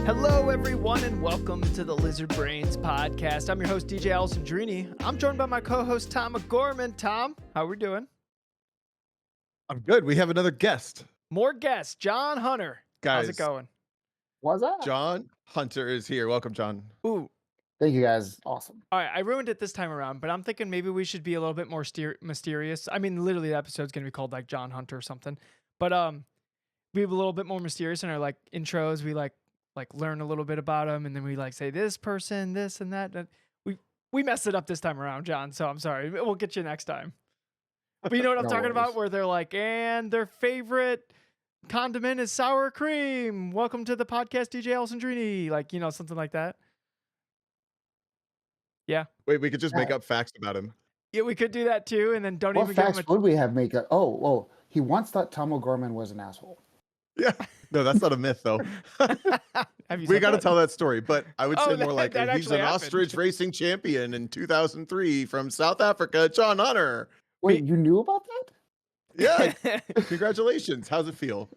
Hello, everyone, and welcome to the Lizard Brains podcast. I'm your host, DJ Alessandrini. I'm joined by my co-host, Tom McGorman. Tom, how are we doing? I'm good. We have another guest. More guests, John Hunter. Guys, how's it going? What's up? John Hunter is here. Welcome, John. Ooh, Thank you guys. Awesome. all right, I ruined it this time around, but I'm thinking maybe we should be a little bit more mysterious. I mean, literally, the episode's going to be called, like, John Hunter or something. But be a little bit more mysterious in our, like, intros. We, like learn a little bit about him, and then we, like, say this person, this and that. We messed it up this time around, John, so I'm sorry. We'll get you next time. But you know what I'm No talking about? worries. Where they're like, and their favorite condiment is sour cream. Welcome to the podcast, DJ Alessandrini. Like, you know, something like that. Yeah. Wait, we could just make up facts about him. Yeah, we could do that too, and then don't What even give facts him would we have make up? Oh, he once thought Tom O'Gorman was an asshole. Yeah. No, that's not a myth, though. Have you We said got to that? tell that story, but I would Oh, say more like that he's actually an happened. ostrich racing champion in 2003 from South Africa, John Hunter. Wait, you knew about that? Yeah. Congratulations. How's it feel?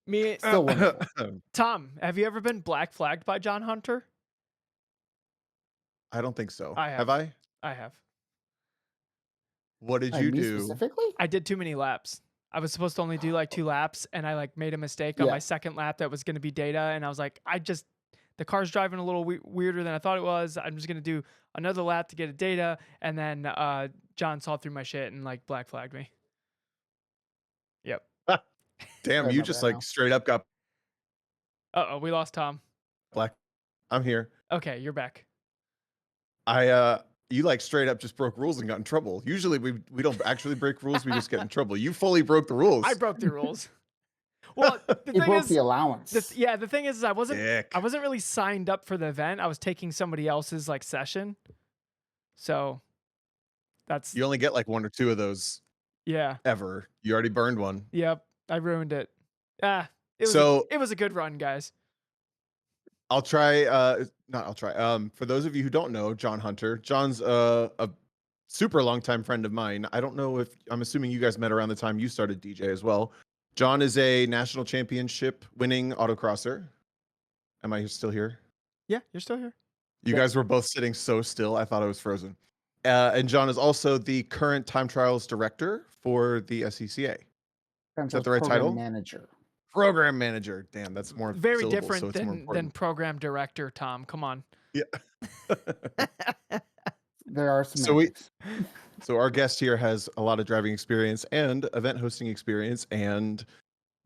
Me, Still wonderful. Tom, have you ever been black flagged by John Hunter? I don't think so. I have. Have I? I have. What did Like you me do? specifically? I did too many laps. I was supposed to only do like 2 laps, and I like made a mistake on Yeah. my second lap that was going to be data, and I was like, the car's driving a little weirder than I thought it was. I'm just going to do another lap to get a data, and then John saw through my shit and like black flagged me. Yep. Damn, I you remember just that like now. straight up got Uh-oh, we lost Tom. black. I'm here. Okay, you're back. You like straight up just broke rules and got in trouble. Usually we don't actually break rules, we just get in trouble. You fully broke the rules. I broke the rules. Well, the He thing broke is, the allowance. the thing is I wasn't Dick. really signed up for the event. I was taking somebody else's like session. So that's You only get like 1 or 2 of those yeah. ever. You already burned one. Yep, I ruined it. It was a good run, guys. I'll try. For those of you who don't know, John Hunter. John's a super long time friend of mine. I don't know if I'm assuming you guys met around the time you started DJ as well. John is a national championship winning autocrosser. Am I still here? Yeah, you're still here. You guys were both sitting so still. I thought I was frozen. And John is also the current time trials director for the SCCA. Is that the right title? Manager. Program manager. Damn, that's more Very syllables, different so it's more than important. program director, Tom. Come on. Yeah. There are some. So our guest here has a lot of driving experience and event hosting experience and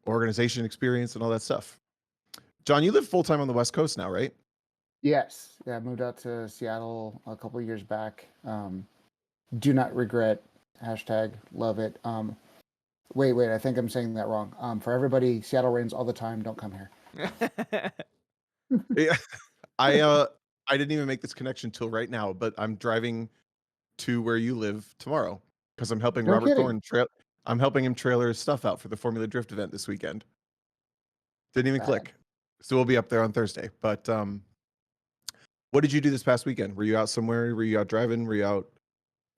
organization experience and all that stuff. John, you live full time on the West Coast now, right? Yes. Yeah, I moved out to Seattle a couple of years back. Do not regret. Hashtag love it. Wait, I think I'm saying that wrong. For everybody, Seattle rains all the time. Don't come here. Yeah. I didn't even make this connection till right now, but I'm driving to where you live tomorrow because I'm helping No Robert kidding. Thorne I'm helping him trailer his stuff out for the Formula Drift event this weekend. Didn't even Rad. click. So we'll be up there on Thursday. But what did you do this past weekend? Were you out somewhere? Were you out driving? Were you out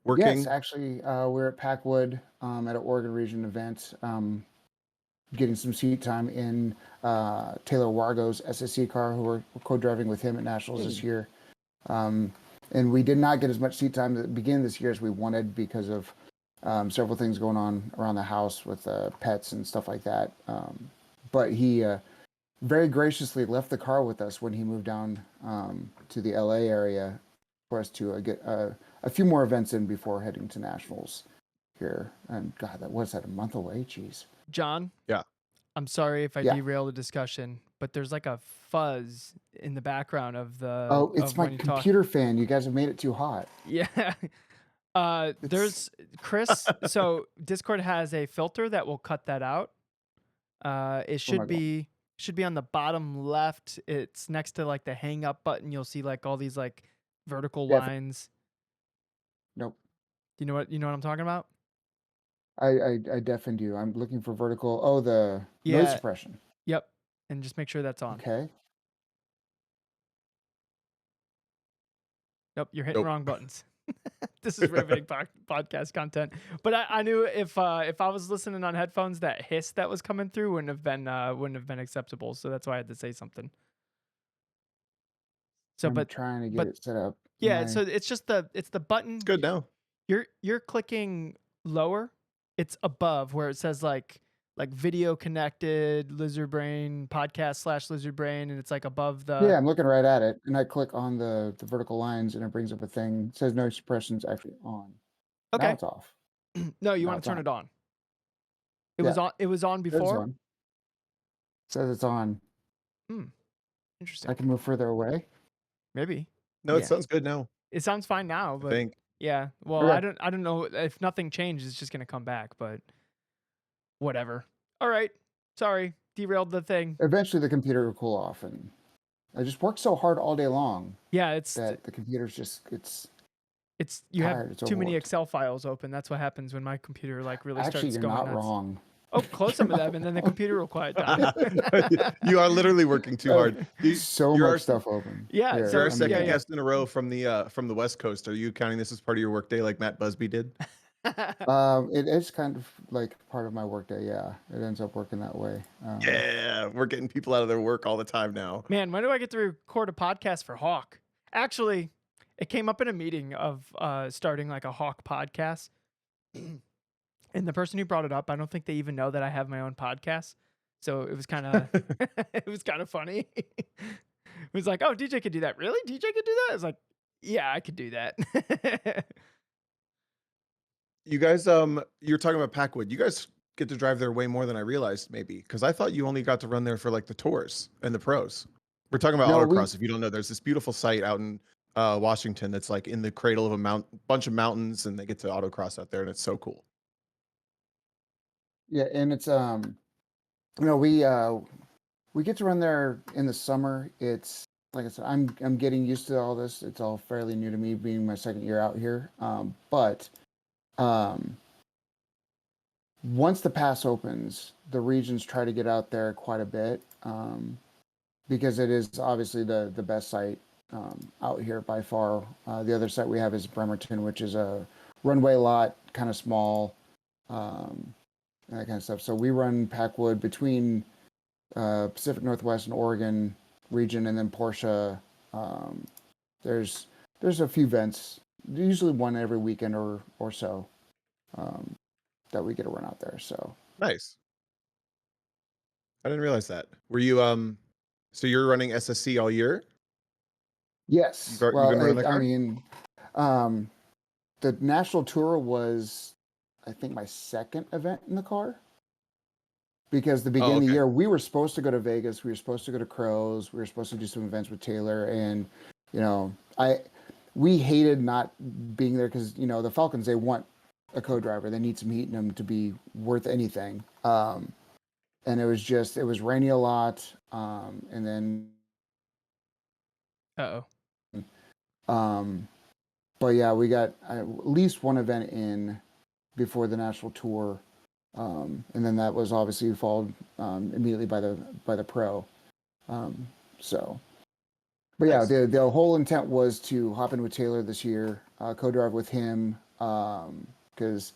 working? Yes, actually, we're at Packwood at an Oregon Region event, getting some seat time in Taylor Wargo's SSC car, who we're co-driving with him at Nationals this year. And we did not get as much seat time at the beginning of this year as we wanted because of several things going on around the house with pets and stuff like that. But he very graciously left the car with us when he moved down to the LA area for us to get a few more events in before heading to Nationals here. And God, was that a month away? Jeez. John? Yeah. I'm sorry if I Yeah. derail the discussion, but there's like a fuzz in the background of the. Oh, it's of my when you talk. computer fan. You guys have made it too hot. Yeah. There's Chris. So Discord has a filter that will cut that out. It should be on the bottom left. It's next to like the hang up button. You'll see like all these like vertical lines. Nope. You know what I'm talking about? I deafened you. I'm looking for vertical. Oh, the noise suppression. Yep. And just make sure that's on. Okay. Nope, you're hitting wrong buttons. This is riveting podcast content. But I knew if I was listening on headphones, that hiss that was coming through wouldn't have been acceptable. So that's why I had to say something. So, I'm trying to get but it set up. yeah, so it's just it's the button. It's good now. You're clicking lower. It's above where it says like video connected lizard brain podcast / lizard brain, and it's like above the. Yeah, I'm looking right at it, and I click on the vertical lines, and it brings up a thing. It says no suppression's actually on. Now Okay. it's off. No, you Now want it's to turn on. it on. It Yeah. was on. It was on It's before. on. Says it's on. Interesting. I can move further away. Maybe. No, Yeah. it sounds good now. It sounds fine now, I but think. yeah. Well, Okay. I don't know if nothing changes. It's just gonna come back, but whatever. All right. Sorry, derailed the thing. Eventually, the computer will cool off, and I just worked so hard all day long Yeah, it's that the computer's just you tired, have it's too many overworked. Excel files open. That's what happens when my computer like really Actually, starts you're going not nuts. wrong. Oh, close some of them, and then the computer will quiet down. You are literally working too hard. So You're much our- stuff open. Yeah, Here, so- You're our I'm second gonna- guest in a row from the West Coast. Are you counting this as part of your workday like Matt Busby did? It is kind of like part of my workday. Yeah, it ends up working that way. Yeah, we're getting people out of their work all the time now. Man, when do I get to record a podcast for Hawk? Actually, it came up in a meeting of starting like a Hawk podcast. And the person who brought it up, I don't think they even know that I have my own podcast. So it was kind of it was kind of funny. It was like, "Oh, DJ could do that." Really? DJ could do that? I was like, "Yeah, I could do that." You guys, you're talking about Packwood. You guys get to drive there way more than I realized, maybe, because I thought you only got to run there for like the tours and the pros. We're talking about No, autocross. If you don't know, there's this beautiful site out in Washington that's like in the cradle of a bunch of mountains, and they get to autocross out there, and it's so cool. Yeah, and it's we get to run there in the summer. It's like I said, I'm getting used to all this. It's all fairly new to me, being my second year out here. But once the pass opens, the regions try to get out there quite a bit because it is obviously the best site out here by far. The other site we have is Bremerton, which is a runway lot, kind of small, and that kind of stuff. So we run Packwood between Pacific Northwest and Oregon region, and then Porsche. There's a few events, usually one every weekend or so, that we get to run out there. So Nice. I didn't realize that. Were you so you're running SSC all year? yes, You've been well, running that I car? mean, the national tour was, I think, my second event in the car. Because the beginning of the okay. year, we were supposed to go to Vegas, we were supposed to go to Crows, we were supposed to do some events with Taylor, and we hated not being there because the Falcons, they want a co-driver, they need some heat in them to be worth anything. And it was rainy a lot, and then but yeah, we got at least one event in before the national tour. And then that was obviously followed immediately by the pro. So, but yeah, Nice. the whole intent was to hop in with Taylor this year, co-drive with him, because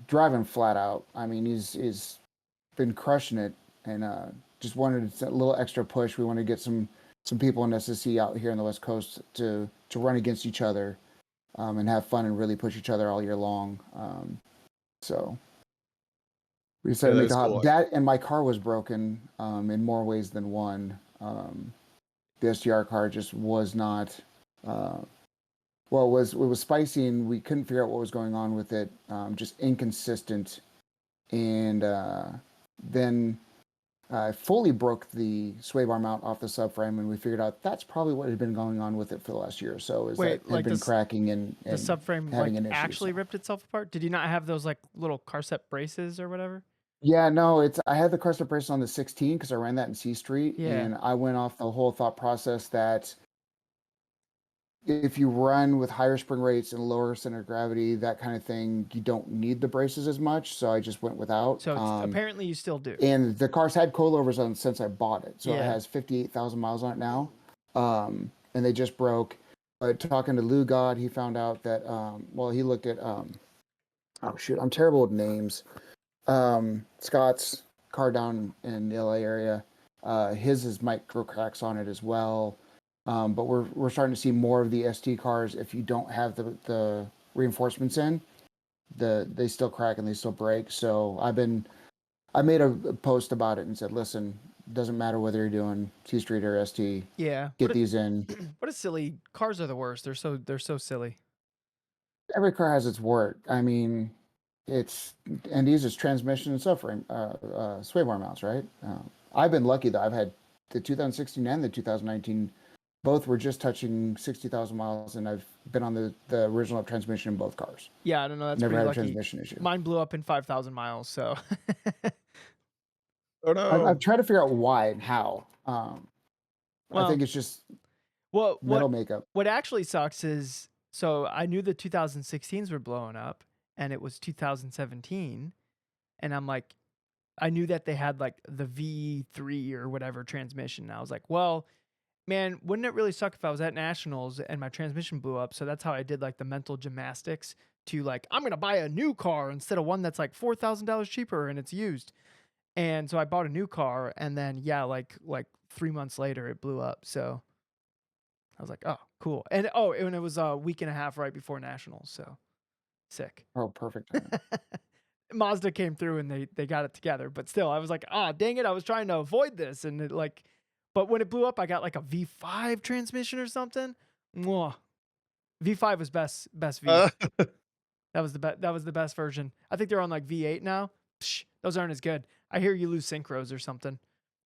driving flat out. I mean, he's been crushing it, and just wanted a little extra push. We want to get some people in SSC out here on the West Coast to run against each other, and have fun and really push each other all year long. So we decided to make the hop. Cool. That and my car was broken in more ways than one. The STR car just was not. Well, it was spicy, and we couldn't figure out what was going on with it. Just inconsistent, and then I fully broke the sway bar mount off the subframe, and we figured out that's probably what had been going on with it for the last year or so. Is Wait, that it had been cracking and the subframe having like an issue, actually so. ripped itself apart? Did you not have those like little car set braces or whatever? Yeah, no, I had the car set braces on the 16 because I ran that in C Street, Yeah. and I went off the whole thought process that if you run with higher spring rates and lower center of gravity, that kind of thing, you don't need the braces as much. So I just went without. So apparently you still do. And the car's had coilovers on since I bought it, so Yeah. it has 58,000 miles on it now, and they just broke. Talking to Lou God, he found out that he looked at oh shoot, I'm terrible with names. Scott's car down in the LA area. His has micro cracks on it as well. But we're starting to see more of the ST cars. If you don't have the reinforcements in, they still crack and they still break. So I made a post about it and said, listen, doesn't matter whether you're doing T Street or ST, Yeah. get these in. What a silly cars are the worst. They're so silly. Every car has its work. I mean, and these is transmission and stuff, sway bar mounts, right? I've been lucky though. I've had the 2016 and the 2019, both were just touching 60,000 miles, and I've been on the original transmission in both cars. Yeah, I don't know. That's Never pretty had a lucky. transmission issue. Mine blew up in 5,000 miles, so. Oh no. I've tried to figure out why and how. I Well, think it's just Well, metal makeup. what actually sucks is, so I knew the 2016s were blowing up, and it was 2017, and I'm like, I knew that they had like the V3 or whatever transmission. And I was like, well, man, wouldn't it really suck if I was at nationals and my transmission blew up? So that's how I did like the mental gymnastics to like, I'm gonna buy a new car instead of one that's like $4,000 cheaper and it's used. And so I bought a new car, and then yeah, like 3 months later it blew up. So I was like, oh, cool. And it was a week and a half right before nationals. So sick. Oh, perfect timing. Mazda came through and they got it together, but still I was like, ah, dang it, I was trying to avoid this, and it like, but when it blew up I got like a V5 transmission or something. Mwah. V5 was best V. That was the best version. I think they're on like V8 now. Psh, those aren't as good. I hear you lose synchros or something.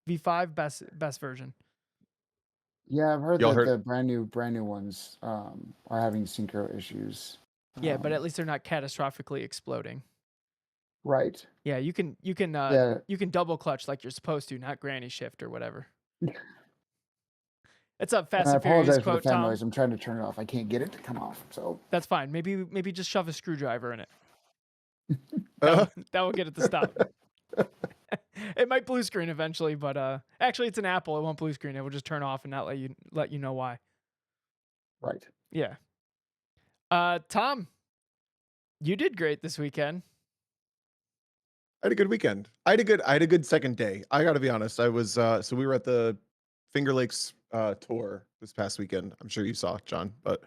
V5 best version. Yeah, I've heard Y'all that heard- the brand new ones are having synchro issues. Yeah, but at least they're not catastrophically exploding. Right. Yeah, you can Yeah. you can double clutch like you're supposed to, not granny shift or whatever. It's a Fast And I and Furious apologize for the quote, fan Tom. noise. I'm trying to turn it off. I can't get it to come off. So That's fine. Maybe just shove a screwdriver in it. Uh, That will get it to stop. It might blue screen eventually, but actually it's an Apple. It won't blue screen. It will just turn off and not let you know why. right. Yeah. Tom, you did great this weekend. I had a good weekend. I had a good second day. I got to be honest. I was so we were at the Finger Lakes tour this past weekend. I'm sure you saw, John, but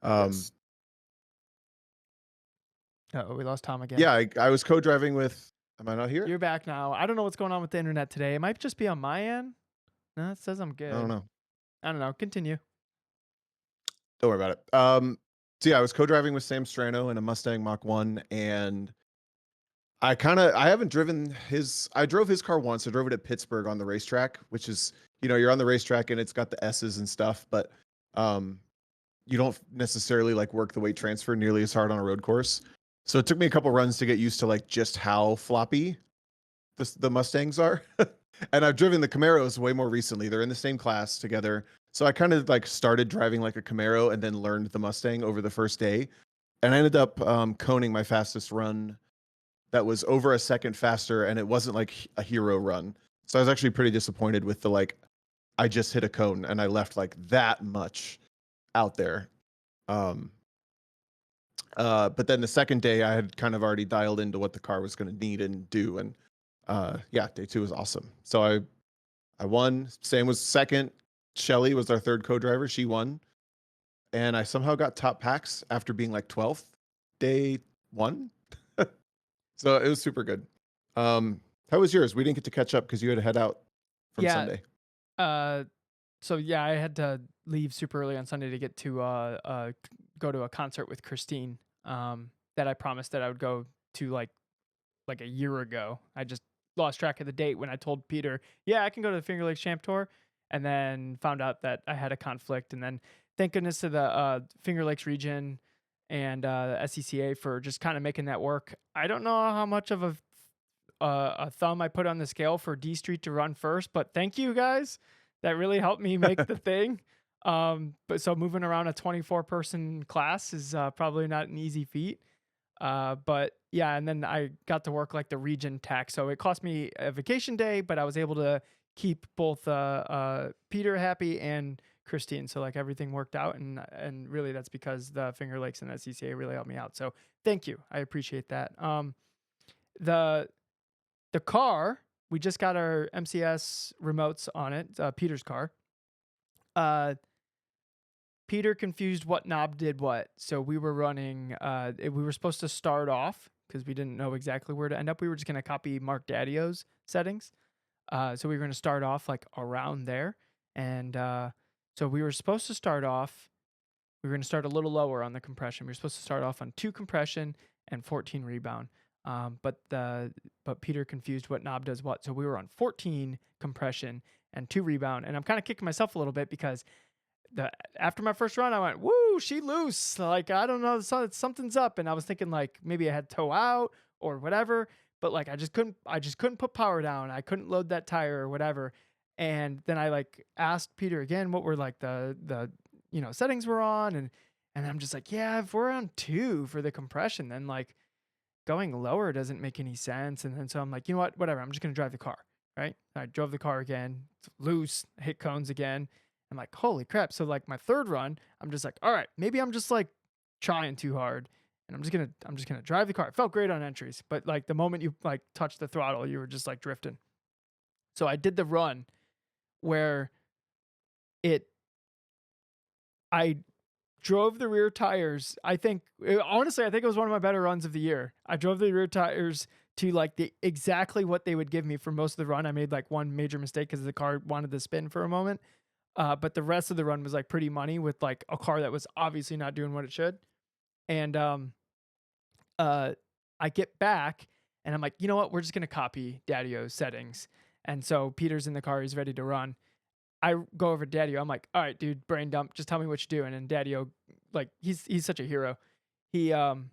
Yes. Oh, we lost Tom again. yeah, I was co-driving with. Am I not here? You're back now. I don't know what's going on with the internet today. It might just be on my end. No, it says I'm good. I don't know. I don't know. Continue. Don't worry about it. So yeah, I was co-driving with Sam Strano in a Mustang Mach 1, and I haven't driven I drove his car once. I drove it at Pittsburgh on the racetrack, which is, you're on the racetrack and it's got the S's and stuff, but you don't necessarily like work the weight transfer nearly as hard on a road course. So it took me a couple runs to get used to like just how floppy the Mustangs are. And I've driven the Camaros way more recently. They're in the same class together. So I kind of like started driving like a Camaro and then learned the Mustang over the first day. And I ended up coning my fastest run that was over a second faster, and it wasn't like a hero run. So I was actually pretty disappointed with the like, I just hit a cone and I left like that much out there. But then the second day I had kind of already dialed into what the car was going to need and do. And yeah, day 2 was awesome. So I won. Sam was second. Shelly was our third co-driver. She won. And I somehow got top packs after being like 12th day 1. So it was super good. How was yours? We didn't get to catch up because you had to head out from Yeah. Sunday. So yeah, I had to leave super early on Sunday to get to go to a concert with Christine. That I promised that I would go to like a year ago. I just lost track of the date when I told Peter, yeah, I can go to the Finger Lakes Champ Tour, and then found out that I had a conflict. And then thank goodness to the Finger Lakes region and SCCA for just kind of making that work. I don't know how much of a thumb I put on the scale for D Street to run first, but thank you guys. That really helped me make the thing. But so moving around a 24-person class is probably not an easy feat. But yeah, and then I got to work like the region tax. So it cost me a vacation day, but I was able to keep both Peter happy and Christine. So like everything worked out, and really that's because the Finger Lakes and SCCA really helped me out. So thank you. I appreciate that. The car we just got our MCS remotes on it, Peter's car. Uh, Peter confused what knob did what. So we were running, we were supposed to start off because we didn't know exactly where to end up. We were just going to copy Mark Daddio's settings. So we were going to start off like around there. And so we were supposed to start off, we were going to start a little lower on the compression. We were supposed to start off on 2 compression and 14 rebound. But Peter confused what knob does what. So we were on 14 compression and 2 rebound. And I'm kind of kicking myself a little bit because after my first run, I went, woo, she loose. Like, I don't know, something's up. And I was thinking like maybe I had toe out or whatever, but like I just couldn't put power down. I couldn't load that tire or whatever. And then I like asked Peter again what were like the settings we're on, and I'm just like, yeah, if we're on 2 for the compression, then like going lower doesn't make any sense. And then so I'm like, you know what, whatever, I'm just gonna drive the car. Right. I drove the car again, it's loose, hit cones again. I'm like, holy crap. So like my third run, I'm just like, all right, maybe I'm just like trying too hard, and I'm just gonna drive the car. It felt great on entries, but like the moment you like touched the throttle, you were just like drifting. So I did the run where I drove the rear tires. Honestly, I think it was one of my better runs of the year. I drove the rear tires to like exactly what they would give me for most of the run. I made like one major mistake because the car wanted to spin for a moment. But the rest of the run was like pretty money with like a car that was obviously not doing what it should. And I get back and I'm like, you know what? We're just gonna copy Daddio's settings. And so Peter's in the car, he's ready to run. I go over to Daddio. I'm like, all right, dude, brain dump. Just tell me what you're doing. And Daddio, like, he's such a hero. He's like,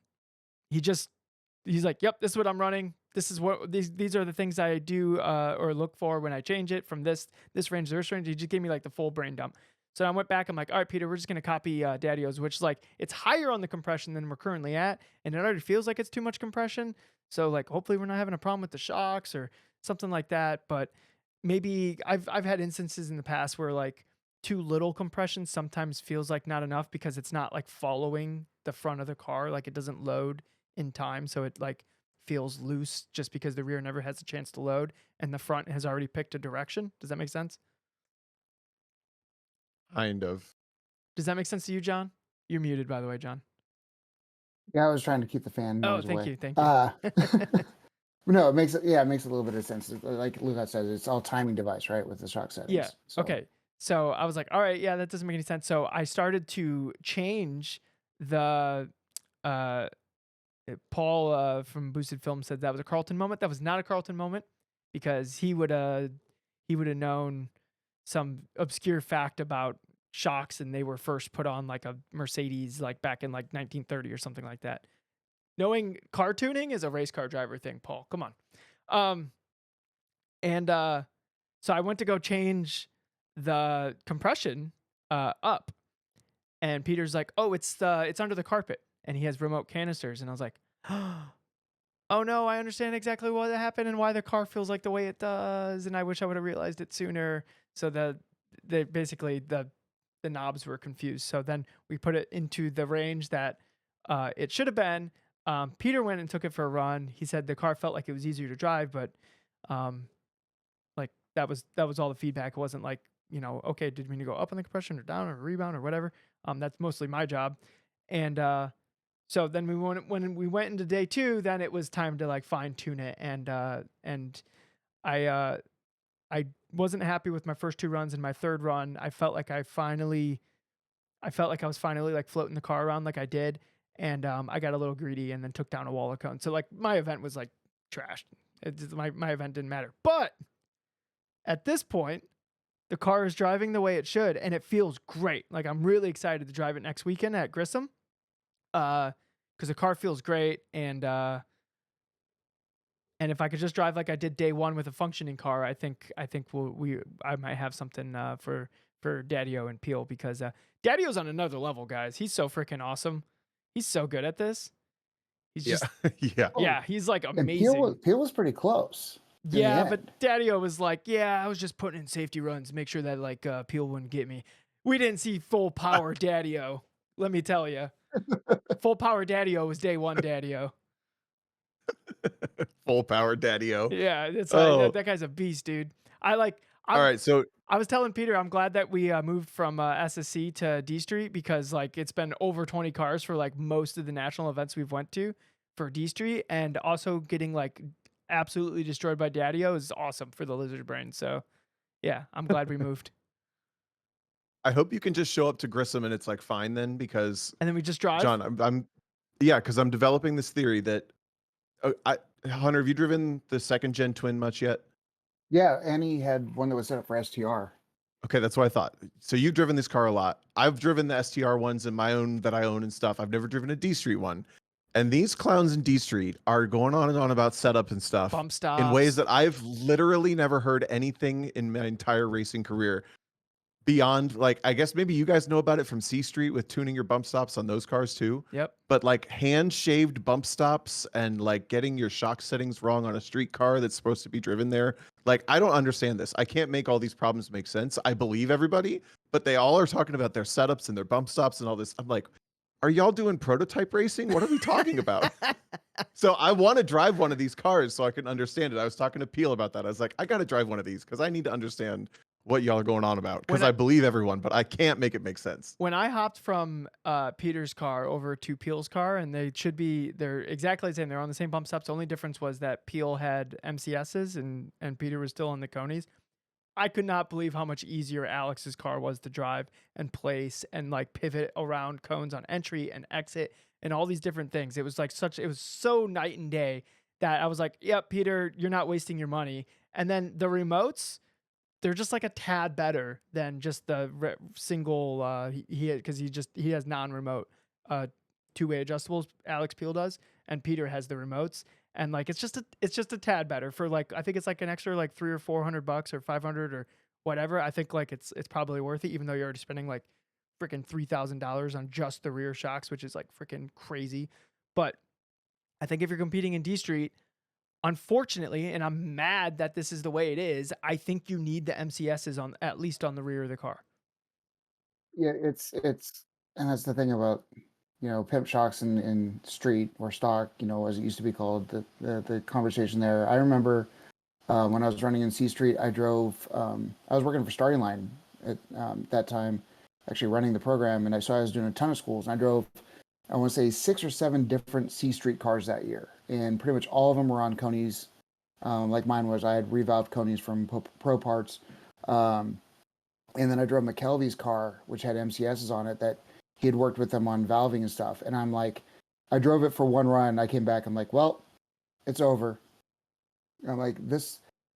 yep, this is what I'm running. This is what these are the things I do or look for when I change it from this range to this range. He just gave me like the full brain dump. So I went back. I'm like, all right, Peter, we're just gonna copy Daddio's, which like it's higher on the compression than we're currently at, and it already feels like it's too much compression. So like, hopefully we're not having a problem with the shocks or something like that. But maybe I've had instances in the past where like too little compression sometimes feels like not enough because it's not like following the front of the car, like it doesn't load in time, so it like feels loose just because the rear never has a chance to load and the front has already picked a direction. Does that make sense? Kind of. Does that make sense to you, John? You're muted, by the way, John. Yeah, I was trying to keep the fan noise thank away. you, thank you. No, it makes a little bit of sense. Like Lucas says, it's all timing device, right, with the shock settings. Yeah. So. Okay. So I was like, all right, yeah, that doesn't make any sense. So I started to change the Paul from Boosted Film said that was a Carlton moment. That was not a Carlton moment because he would have known some obscure fact about shocks, and they were first put on like a Mercedes like back in like 1930 or something like that. Knowing car tuning is a race car driver thing, Paul. Come on. So I went to go change the compression up, and Peter's like, "Oh, it's under the carpet," and he has remote canisters, and I was like, "Oh no, I understand exactly what happened and why the car feels like the way it does, and I wish I would have realized it sooner." So the knobs were confused. So then we put it into the range that it should have been. Peter went and took it for a run. He said the car felt like it was easier to drive, but like that was all the feedback. It wasn't like, okay, did we need to go up on the compression or down or rebound or whatever? That's mostly my job. And so then when we went into day 2, then it was time to like fine tune it. And I wasn't happy with my first 2 runs. And my third run, I felt like I was finally like floating the car around like I did. And I got a little greedy and then took down a wall of cones. So like my event was like trashed. My event didn't matter. But at this point, the car is driving the way it should, and it feels great. Like I'm really excited to drive it next weekend at Grissom, because the car feels great. And if I could just drive like I did day 1 with a functioning car, I think I might have something for Daddio and Peel, because Daddio's on another level, guys. He's so freaking awesome. He's so good at this. He's just yeah. He's like And amazing. Peel was pretty close. Yeah, but Daddio was like, yeah, I was just putting in safety runs to make sure that like Peel wouldn't get me. We didn't see full power Daddio. Let me tell you, full power Daddio was day 1 Daddio. Full power daddy-o. Yeah, it's Oh, that guy's a beast, dude. I like all I'm right, so I was telling Peter I'm glad that we moved from SSC to D Street because like it's been over 20 cars for like most of the national events we've went to for D Street, and also getting like absolutely destroyed by Daddio is awesome for the lizard brain. So yeah, I'm glad we moved. I hope you can just show up to Grissom and it's, like, fine then because, And then we just drive. John, I'm yeah, because 'cause I'm developing this theory that I Hunter, have you driven the 2nd gen twin much yet? Yeah, Annie had one that was set up for STR. Okay, that's what I thought. So you've driven this car a lot. I've driven the STR ones in my own that I own and stuff. I've never driven a D Street one. And these clowns in D Street are going on and on about setup and stuff Bump in ways stops. that I've literally never heard anything in my entire racing career beyond, like, I guess maybe you guys know about it from C Street with tuning your bump stops on those cars too. Yep. But like hand shaved bump stops and like getting your shock settings wrong on a street car that's supposed to be driven there. Like, I don't understand this. I can't make all these problems make sense. I believe everybody, but they all are talking about their setups and their bump stops and all this. I'm like, are y'all doing prototype racing? What are we talking about? So I want to drive one of these cars so I can understand it. I was talking to Peel about that. I was like, I got to drive one of these because I need to understand what y'all are going on about because When I I believe everyone, but I can't make it make sense. when I hopped from Peter's car over to Peel's car, and they're exactly the same. They're on the same bump stops. The only difference was that Peel had MCSs and Peter was still on the Conies. I could not believe how much easier Alex's car was to drive and place and like pivot around cones on entry and exit and all these different things. It was so night and day that I was like, "Yep, Peter, you're not wasting your money." And then the remotes, they're just like a tad better than just the single because he has non-remote uh two-way adjustables. Alex Peel does, and Peter has the remotes, and like it's just a tad better for like I think it's like an extra like 300 or 400 bucks or 500 or whatever. I think like it's probably worth it, even though you're already spending like freaking $3,000 on just the rear shocks, which is like freaking crazy. But I think if you're competing in D Street, unfortunately, and I'm mad that this is the way it is, I think you need the MCSs on at least on the rear of the car. Yeah, it's and that's the thing about pimp shocks in street or stock, as it used to be called. The conversation there. I remember when I was running in C Street, I drove. I was working for Starting Line at that time, actually running the program, and I was doing a ton of schools, and I drove. I want to say 6 or 7 different C Street cars that year, and pretty much all of them were on Conies. Like mine was, I had revalved Conies from Pro Parts. Um, and then I drove McKelvey's car, which had MCSs on it that he had worked with them on valving and stuff. And I'm like, I drove it for one run. I came back. I'm like, well, it's over. I'm like,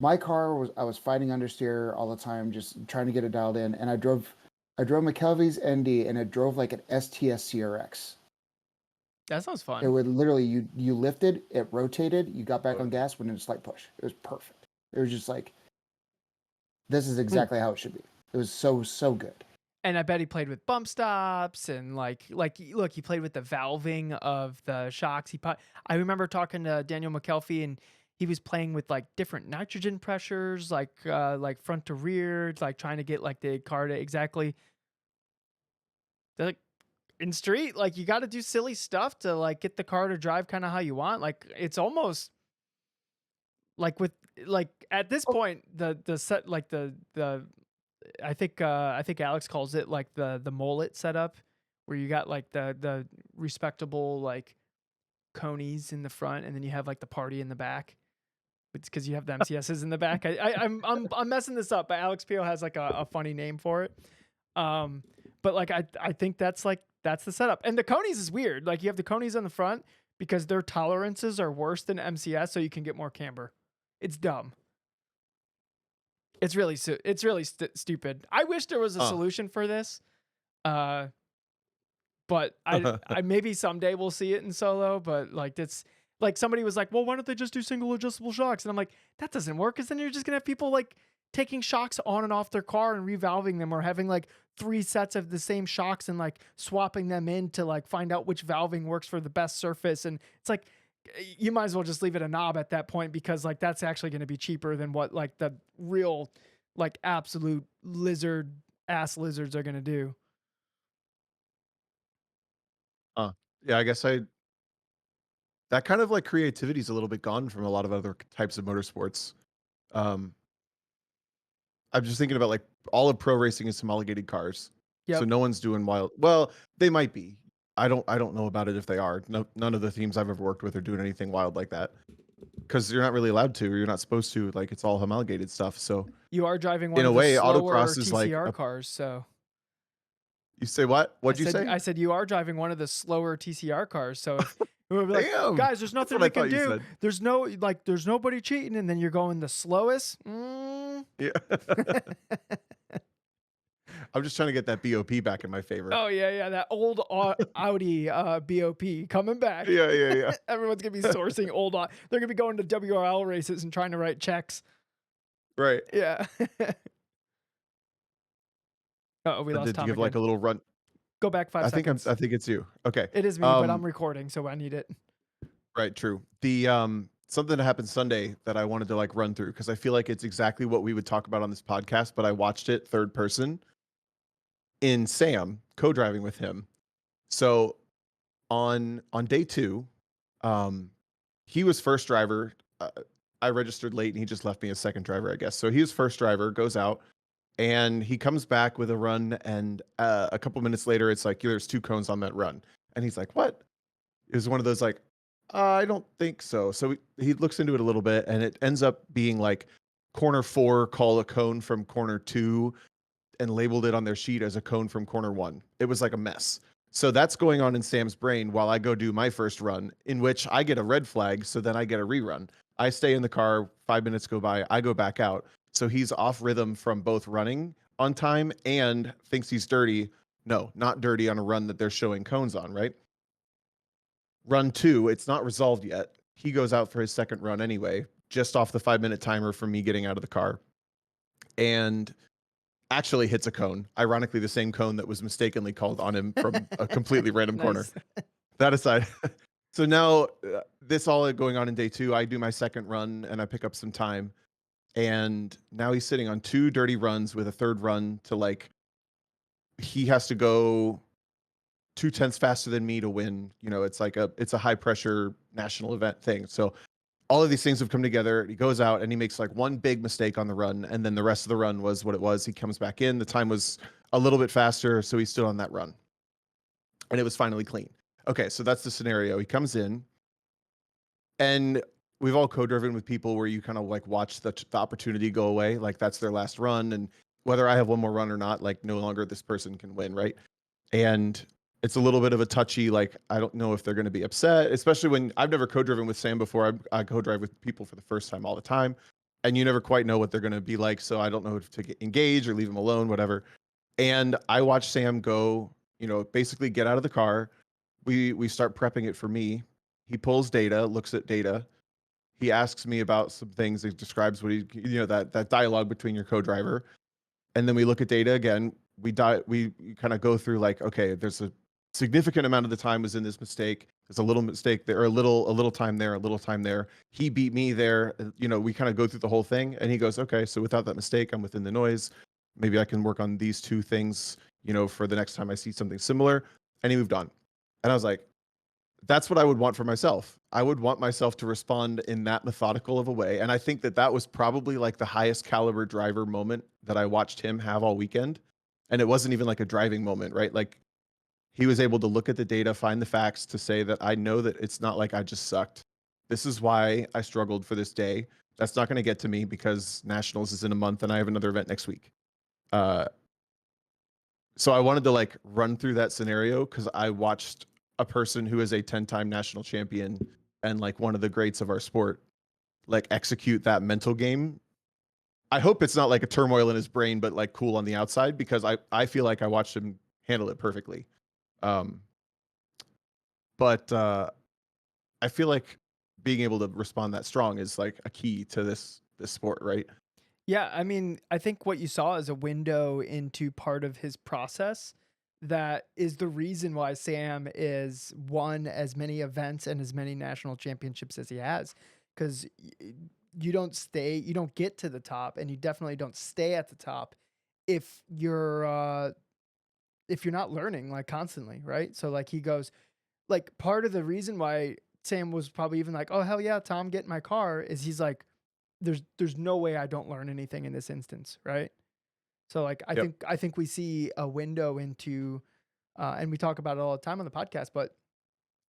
my car I was fighting understeer all the time, just trying to get it dialed in. And I drove McKelvey's ND and it drove like an STS CRX. That sounds It fun. would literally, you lifted, it rotated, you got back on gas, went in a slight push. It was perfect. It was just like, this is exactly how it should be. It was so good. And I bet he played with bump stops and look, he played with the valving of the shocks. I remember talking to Daniel McKelvey, and he was playing with like different nitrogen pressures, like front to rear, like trying to get like the car to exactly like in street. Like you got to do silly stuff to like get the car to drive kind of how you want. Like it's almost like with like at this point the set like the I think Alex calls it like the mullet setup, where you got like the respectable like conies in the front, and then you have like the party in the back. It's because you have the MCSs in the back. I'm messing this up, but Alex Pio has like a funny name for it. Um, but like I think that's the setup. And the conies is weird. Like you have the conies on the front because their tolerances are worse than MCS, so you can get more camber. It's dumb. It's really stupid. I wish there was a Huh. solution for this. Uh, but I maybe someday we'll see it in solo. But like it's like somebody was like, well, why don't they just do single adjustable shocks? And I'm like, that doesn't work, because then you're just gonna have people like taking shocks on and off their car and revalving them, or having like 3 sets of the same shocks and like swapping them in to like find out which valving works for the best surface. And it's like you might as well just leave it a knob at that point, because like that's actually going to be cheaper than what like the real like absolute lizards are going to do. Yeah, I guess that kind of like creativity is a little bit gone from a lot of other types of motorsports. Um, I'm just thinking about like all of pro racing is homologated cars. So Yep. no one's doing wild. Well, they might be. I don't know about it if they are. No, none of the teams I've ever worked with are doing anything wild like that because you're not really allowed to, or you're not supposed to. Like it's all homologated stuff. So You are driving one in a of the way, slower autocross is like TCR cars, so you say what? What'd you say? I said you are driving one of the slower TCR cars. So if we'll be like, Damn, guys, there's that's nothing what I we can thought you do. said. There's nobody cheating, and then you're going the slowest. Yeah. I'm just trying to get that BOP back in my favor. Oh yeah, that old Audi BOP coming back. Yeah. Everyone's gonna be sourcing old. They're gonna be going to WRL races and trying to write checks. Right. Yeah. Oh, we I lost did Tom give like again. a little run. Go back 5 seconds. I think it's you. Okay. It is me, but I'm recording, so I need it. Right, true. The something that happened Sunday that I wanted to like run through because I feel like it's exactly what we would talk about on this podcast, but I watched it third person in Sam co-driving with him. So on day 2, he was first driver. I registered late and he just left me as second driver, I guess. So he was first driver, goes out, and he comes back with a run, and a couple minutes later it's like there's 2 cones on that run. And he's like, "What?" It was one of those like, I don't think so. So he looks into it a little bit, and it ends up being like corner 4, call a cone from corner 2, and labeled it on their sheet as a cone from corner 1. It was like a mess. So that's going on in Sam's brain while I go do my first run, in which I get a red flag. So then I get a rerun. I stay in the car, 5 minutes go by, I go back out. So he's off rhythm from both running on time and thinks he's dirty. No, not dirty on a run that they're showing cones on, right? Run 2, it's not resolved yet. He goes out for his second run anyway, just off the 5-minute timer from me getting out of the car, and actually hits a cone. Ironically, the same cone that was mistakenly called on him from a completely random corner. Nice. That aside, so now this all going on in day 2. I do my second run and I pick up some time, and now he's sitting on 2 dirty runs with a third run to like he has to go 2/10 faster than me to win. You know, it's a high pressure national event thing. So all of these things have come together. He goes out and he makes like one big mistake on the run, and then the rest of the run was what it was. He comes back in. The time was a little bit faster, so he stood on that run, and it was finally clean. Okay, so that's the scenario. He comes in, and we've all co-driven with people where you kind of like watch the opportunity go away, like that's their last run, and whether I have one more run or not, like no longer this person can win, right? And it's a little bit of a touchy, like I don't know if they're going to be upset, especially when I've never co-driven with Sam before. I co-drive with people for the first time all the time, and you never quite know what they're going to be like, so I don't know if to engage or leave them alone, whatever. And I watch Sam go, basically get out of the car. We start prepping it for me. He pulls data, looks at data. He asks me about some things. He describes what that dialogue between your co-driver, and then we look at data again. We kind of go through like, okay, there's a significant amount of the time was in this mistake. There's a little mistake there, or a little time there, a little time there. He beat me there. We kind of go through the whole thing, and he goes, okay, so without that mistake, I'm within the noise. Maybe I can work on these 2 things, for the next time I see something similar. And he moved on. And I was like, that's what I would want for myself. I would want myself to respond in that methodical of a way. And I think that was probably like the highest caliber driver moment that I watched him have all weekend. And it wasn't even like a driving moment, right? Like he was able to look at the data, find the facts to say that I know that it's not like I just sucked. This is why I struggled for this day. That's not going to get to me because Nationals is in a month and I have another event next week. So I wanted to like run through that scenario because I watched a person who is a 10-time national champion and like one of the greats of our sport, like execute that mental game. I hope it's not like a turmoil in his brain, but like cool on the outside, because I feel like I watched him handle it perfectly. But I feel like being able to respond that strong is like a key to this sport, right? Yeah, I mean, I think what you saw is a window into part of his process that is the reason why Sam is won as many events and as many national championships as he has. Because you don't get to the top, and you definitely don't stay at the top if you're not learning like constantly, right? So like he goes, like part of the reason why Sam was probably even like, oh hell yeah, Tom, get in my car, is he's like, there's no way I don't learn anything in this instance, right? So like Yep. I think we see a window into and we talk about it all the time on the podcast, but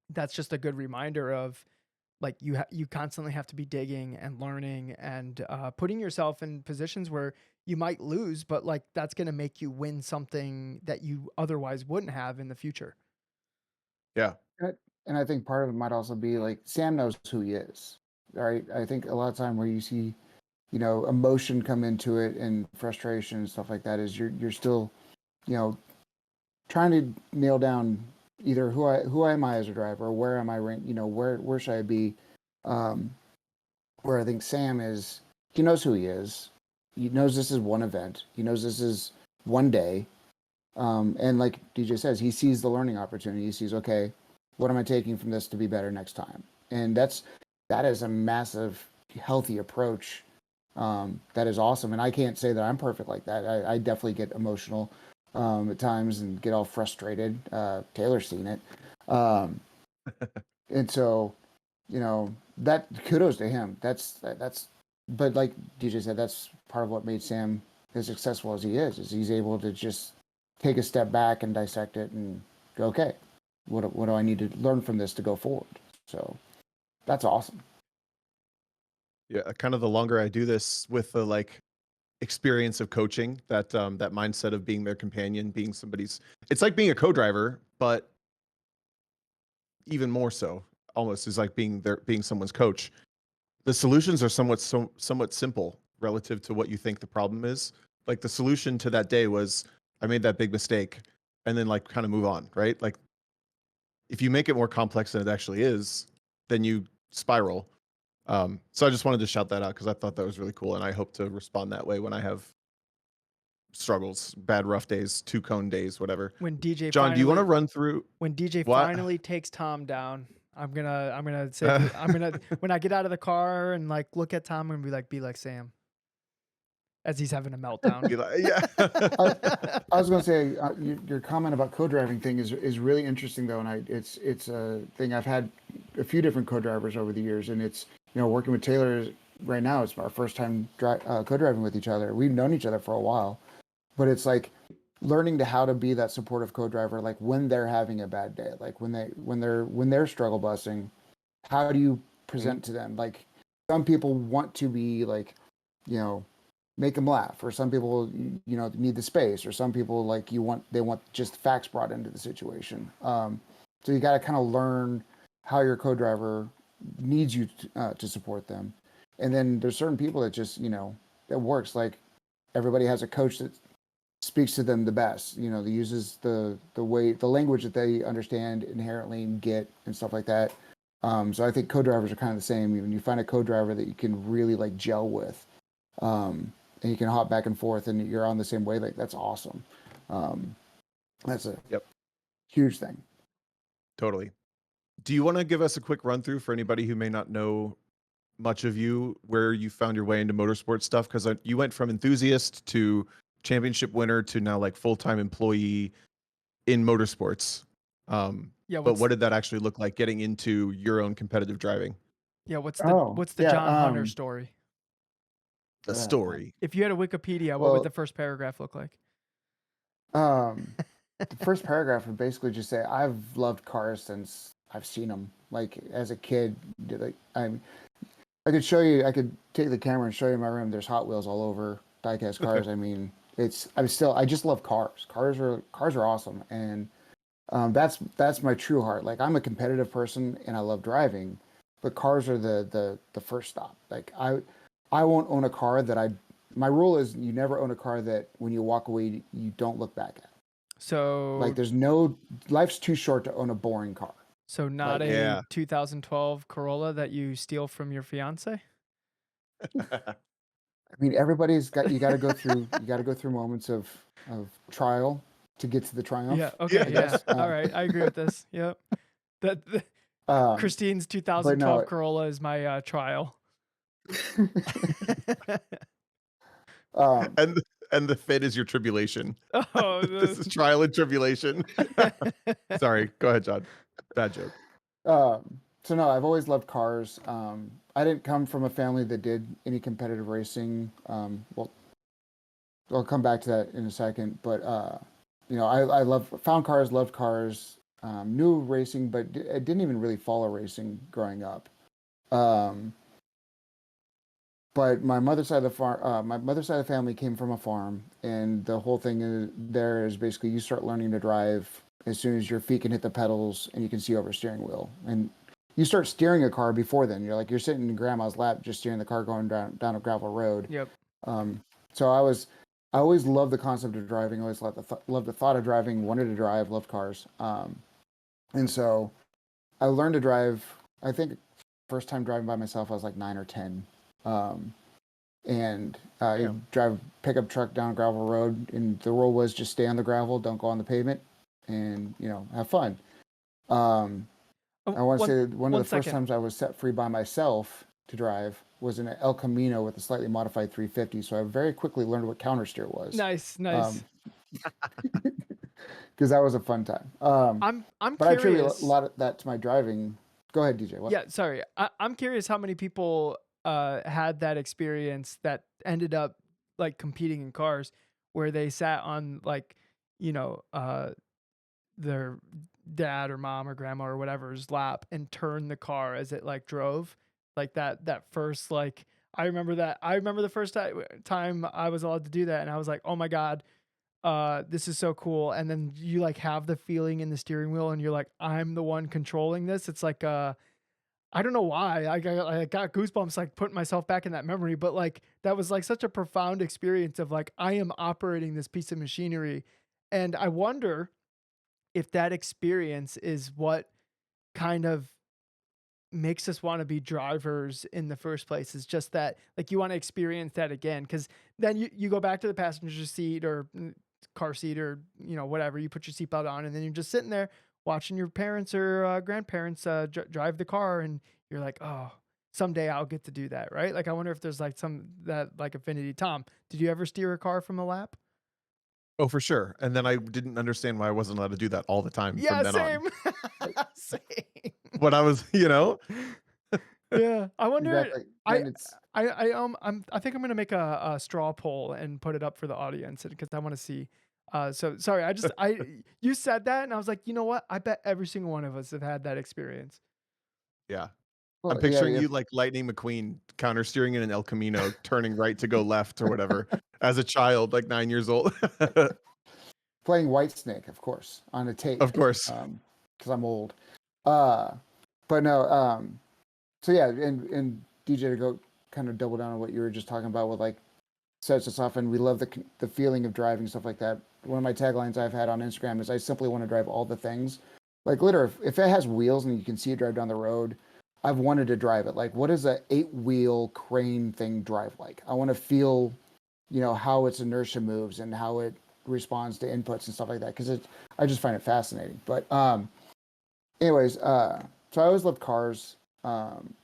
that's just a good reminder of like you constantly have to be digging and learning and putting yourself in positions where you might lose, but like that's going to make you win something that you otherwise wouldn't have in the future. Yeah. And I think part of it might also be like Sam knows who he is, right? I think a lot of time where you see, emotion come into it and frustration and stuff like that is you're still, you know, trying to nail down either who am I as a driver, or where am I ranked, where should I be? Um, where I think Sam is, he knows who he is. He knows this is one event. He knows this is one day. And like DJ says, he sees the learning opportunity. He sees, okay, what am I taking from this to be better next time? And that is a massive, healthy approach. That is awesome. And I can't say that I'm perfect like that. I definitely get emotional at times and get all frustrated. Taylor's seen it. And so, that kudos to him. But like DJ said, that's part of what made Sam as successful as he is he's able to just take a step back and dissect it and go, okay, what do I need to learn from this to go forward? So that's awesome. Yeah, kind of the longer I do this with the like experience of coaching, that that mindset of being their companion, being somebody's, it's like being a co-driver, but even more so, almost is like being someone's coach. The solutions are somewhat simple relative to what you think the problem is. Like the solution to that day was I made that big mistake, and then like kind of move on, right? Like if you make it more complex than it actually is, then you spiral. So I just wanted to shout that out because I thought that was really cool, and I hope to respond that way when I have struggles, bad rough days, 2-cone days, whatever. When DJ John, do you want to finally run through when DJ what? finally takes Tom down, I'm gonna say I'm gonna when I get out of the car and like look at Tom, I'm gonna be like Sam as he's having a meltdown. Yeah. I was going to say your comment about co-driving thing is really interesting though, and it's a thing I've had a few different co-drivers over the years, and it's working with Taylor right now. It's our first time co-driving with each other. We've known each other for a while, but it's like learning to how to be that supportive co-driver, like when they're having a bad day, like when they're struggle busing, how do you present to them? Like some people want to be like, make them laugh, or some people need the space, or some people like they want just facts brought into the situation. So you got to kind of learn how your co-driver needs you to support them. And then there's certain people that just that works. Like everybody has a coach that speaks to them the best, that uses the language that they understand inherently and get and stuff like that. So I think co-drivers are kind of the same. When you find a co-driver that you can really like gel with, and you can hop back and forth and you're on the same wavelength, that's awesome. That's a huge thing. Totally. Do you want to give us a quick run through for anybody who may not know much of you, where you found your way into motorsport stuff? Because you went from enthusiast to championship winner to now like full-time employee in motorsports. But what did that actually look like getting into your own competitive driving? Yeah, what's the John Hunter story? The story. If you had a Wikipedia, what would the first paragraph look like? The first paragraph would basically just say, I've loved cars since I've seen them. Like as a kid, I could show you, I could take the camera and show you in my room. There's Hot Wheels all over diecast cars. I mean, I just love cars. Cars are awesome. And that's my true heart. Like I'm a competitive person and I love driving, but cars are the first stop. Like I won't own a car that my rule is you never own a car that when you walk away, you don't look back at. So like life's too short to own a boring car. So not a 2012 Corolla that you steal from your fiance? I mean, you got to go through moments of trial to get to the triumph. Yeah. Okay. Yeah. All right. I agree with this. Yep. Christine's 2012 Corolla is my trial. And the fit is your tribulation. Oh, this is trial and tribulation. Sorry, go ahead, John. Bad joke. So no, I've always loved cars. I didn't come from a family that did any competitive racing. Well, I'll come back to that in a second. But I found cars, loved cars, knew racing, but I didn't even really follow racing growing up. Um, but my mother's side of the farm, my mother's side of the family came from a farm, and the whole thing there is basically you start learning to drive as soon as your feet can hit the pedals and you can see over a steering wheel, and you start steering a car before then. You're sitting in grandma's lap just steering the car going down a gravel road. Yep. So I always loved the concept of driving. Always loved the thought of driving. Wanted to drive. Loved cars. And so I learned to drive. I think first time driving by myself, I was like 9 or 10. And I drive a pickup truck down a gravel road, and the rule was just stay on the gravel, don't go on the pavement, and have fun. I want to say that one of the first times I was set free by myself to drive was in an El Camino with a slightly modified 350. So I very quickly learned what countersteer was. Nice. Because that was a fun time. I'm but I attribute curious. a lot of that to my driving. Go ahead, DJ. What? Yeah, sorry. I'm curious how many people had that experience that ended up like competing in cars where they sat on like, their dad or mom or grandma or whatever's lap and turned the car as it like drove. Like that first like I remember the first time I was allowed to do that, and I was like, "Oh my God, this is so cool." And then you like have the feeling in the steering wheel and you're like, I'm the one controlling this. It's like I don't know why I got goosebumps like putting myself back in that memory, but like that was like such a profound experience of like I am operating this piece of machinery. And I wonder if that experience is what kind of makes us want to be drivers in the first place. Is just that like you want to experience that again, because then you go back to the passenger seat or car seat or whatever, you put your seatbelt on, and then you're just sitting there watching your parents or grandparents drive the car, and you're like, oh, someday I'll get to do that, right? Like I wonder if there's like some that like affinity. Tom, did you ever steer a car from a lap? Oh, for sure. And then I didn't understand why I wasn't allowed to do that all the time from then Same. on. Same. But I was, Yeah, I wonder. Exactly. I And it's I think I'm gonna make a straw poll and put it up for the audience because I want to see. So sorry, you said that and I was like, you know what? I bet every single one of us have had that experience. yeah. well, I'm picturing yeah, you like Lightning McQueen counter steering in an El Camino, turning right to go left or whatever, as a child, like 9 years old. playing Whitesnake, of course, on a tape. Of course. Because I'm old. But no. So yeah, and DJ, to go kind of double down on what you were just talking about with like sets us off, and we love the feeling of driving, stuff like that. One of my taglines I've had on Instagram is I simply want to drive all the things. Like literally, if it has wheels and you can see it drive down the road, I've wanted to drive it. Like, what does a 8-wheel crane thing drive like? I want to feel, how its inertia moves and how it responds to inputs and stuff like that. Because I just find it fascinating. But anyways, so I always loved cars. And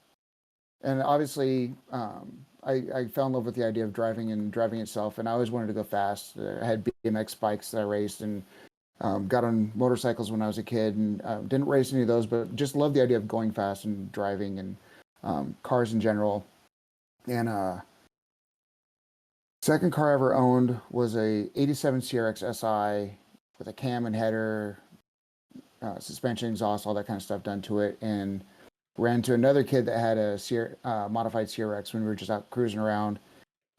obviously, I fell in love with the idea of driving and driving itself, and I always wanted to go fast. I had BMX bikes that I raced, and got on motorcycles when I was a kid, and didn't race any of those, but just loved the idea of going fast and driving and cars in general. And second car I ever owned was a '87 CRX SI with a cam and header, suspension, exhaust, all that kind of stuff done to it, and ran to another kid that had a modified CRX when we were just out cruising around,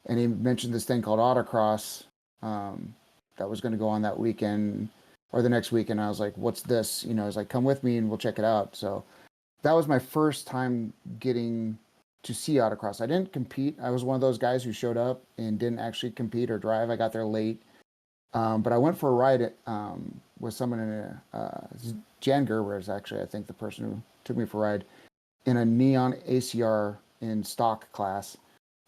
and he mentioned this thing called autocross that was going to go on that weekend or the next weekend. I was like, what's this? I was like, come with me and we'll check it out. So that was my first time getting to see autocross. I didn't compete. I was one of those guys who showed up and didn't actually compete or drive. I got there late. But I went for a ride with someone in Jan Gerber is actually, I think, the person who took me for a ride, in a neon ACR in stock class,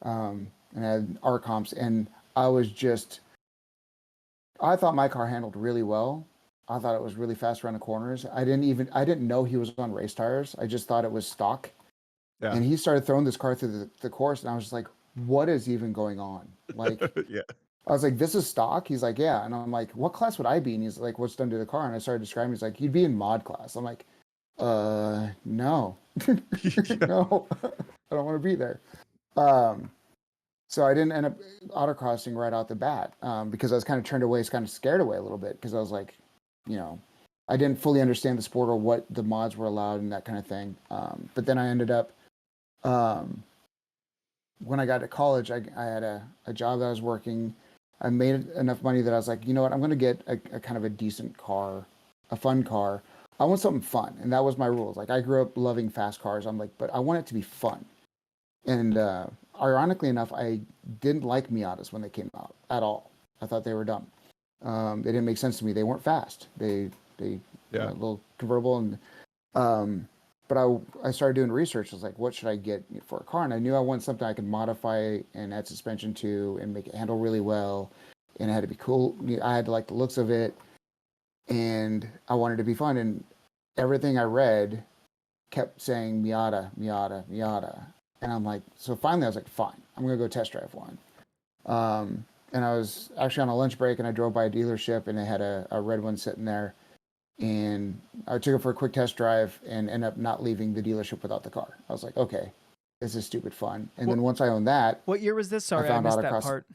and had R comps, and I thought my car handled really well. I thought it was really fast around the corners. I didn't know he was on race tires. I just thought it was stock. Yeah. And he started throwing this car through the course, and I was just like, what is even going on? Like, Yeah. I was like, this is stock? He's like, yeah. And I'm like, what class would I be? And he's like, what's done to the car? And I started describing, he's like, you'd be in mod class. I'm like, No, Yeah. no, I don't want to be there. Um, so I didn't end up autocrossing right out the bat because I was kind of turned away, kind of scared away a little bit because I was like, you know, I didn't fully understand the sport or what the mods were allowed and that kind of thing. But then I ended up, um, when I got to college, I had a job that I was working. I made enough money that I was like, you know what, I'm going to get a kind of a decent car, a fun car. I want something fun. And that was my rules. Like I grew up loving fast cars. I'm like, but I want it to be fun. And ironically enough, I didn't like Miatas when they came out at all. I thought they were dumb. They didn't make sense to me. They weren't fast. They Yeah. a little convertible and um, but I started doing research. I was like, what should I get for a car? And I knew I wanted something I could modify and add suspension to and make it handle really well. And it had to be cool. I had to like the looks of it, and I wanted to be fun. And everything I read kept saying Miata, Miata, Miata. And I'm like, so finally I was like, fine, I'm gonna go test drive one. And I was actually on a lunch break and I drove by a dealership and they had a red one sitting there. And I took it for a quick test drive and ended up not leaving the dealership without the car. I was like, okay, this is stupid fun. And What then once I owned that, what year was this? I Sorry, I found missed that autocross part.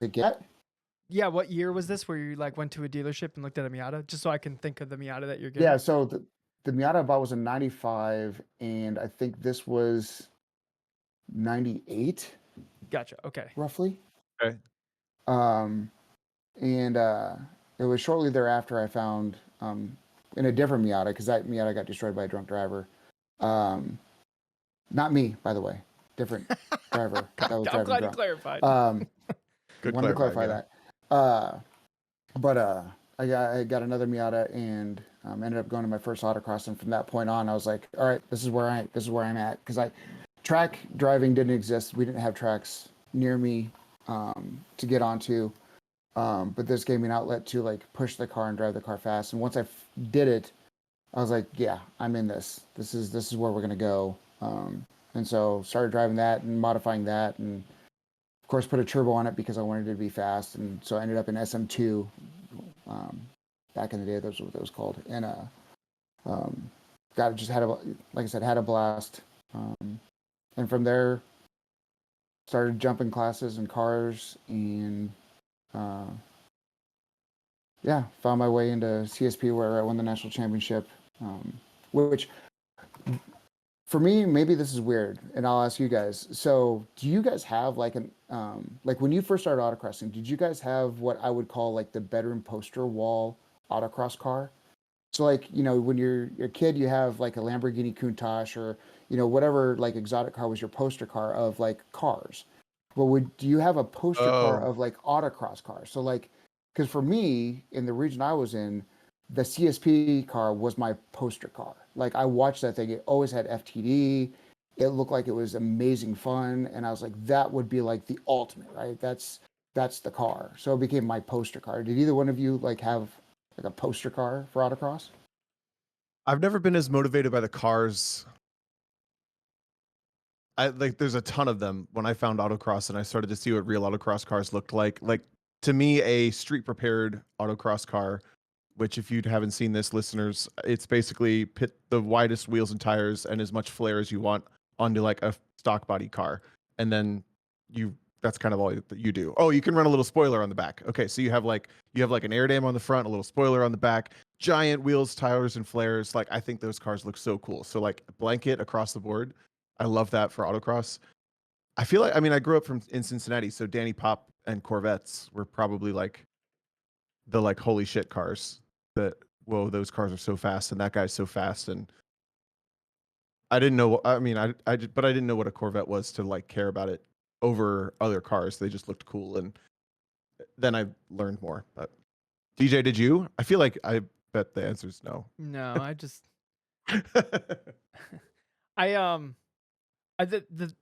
to get. Yeah, what year was this where you like went to a dealership and looked at a Miata? Just so I can think of the Miata that you're getting. Yeah, so the Miata I bought was a 95, and I think this was 98, Gotcha. Okay. roughly. Okay. Um, and it was shortly thereafter I found in a different Miata because that Miata got destroyed by a drunk driver. Not me, by the way, different driver that was I'm driving glad you drunk. clarified. Good Wanted to clarifying, clarify yeah. that. But I got another Miata and ended up going to my first autocross, and from that point on, I was like, all right, this is where I'm at because track driving didn't exist. We didn't have tracks near me to get onto. But this gave me an outlet to like push the car and drive the car fast. And once I did it, I was like, yeah, I'm in this. This is where we're gonna go. And so started driving that and modifying that, and of course put a turbo on it because I wanted it to be fast. And so I ended up in SM2. Back in the day, that's what that was called. And got just had a like I said had a blast. And from there, started jumping classes and cars and uh, yeah, found my way into CSP where I won the national championship, which for me, maybe this is weird, and I'll ask you guys. So, do you guys have like an like when you first started autocrossing? Did you guys have what I would call like the bedroom poster wall autocross car? So, like when you're a kid, you have like a Lamborghini Countach or whatever like exotic car was your poster car of like cars. Well, do you have a poster car Oh, of like autocross cars? So like, because for me in the region I was in, the CSP car was my poster car. Like I watched that thing; it always had FTD. It looked like it was amazing fun, and I was like, that would be like the ultimate, right? That's the car. So it became my poster car. Did either one of you like have like a poster car for autocross? I've never been as motivated by the cars. There's a ton of them when I found autocross and I started to see what real autocross cars looked like. Like to me, a street prepared autocross car, which if you haven't seen this, listeners, it's basically pit the widest wheels and tires and as much flair as you want onto like a stock body car, and then you that's kind of all that you do. Oh, you can run a little spoiler on the back. Okay, so you have like an air dam on the front, a little spoiler on the back, giant wheels, tires, and flares. Like I think those cars look so cool. So like blanket across the board. I love that for autocross. I feel like I grew up in Cincinnati, so Danny Pop and Corvettes were probably like the like holy shit cars that whoa, those cars are so fast and that guy's so fast. And I didn't know but I didn't know what a Corvette was to like care about it over other cars. They just looked cool, and then I learned more. But DJ, did you? I feel like I bet the answer is no. No, I just I the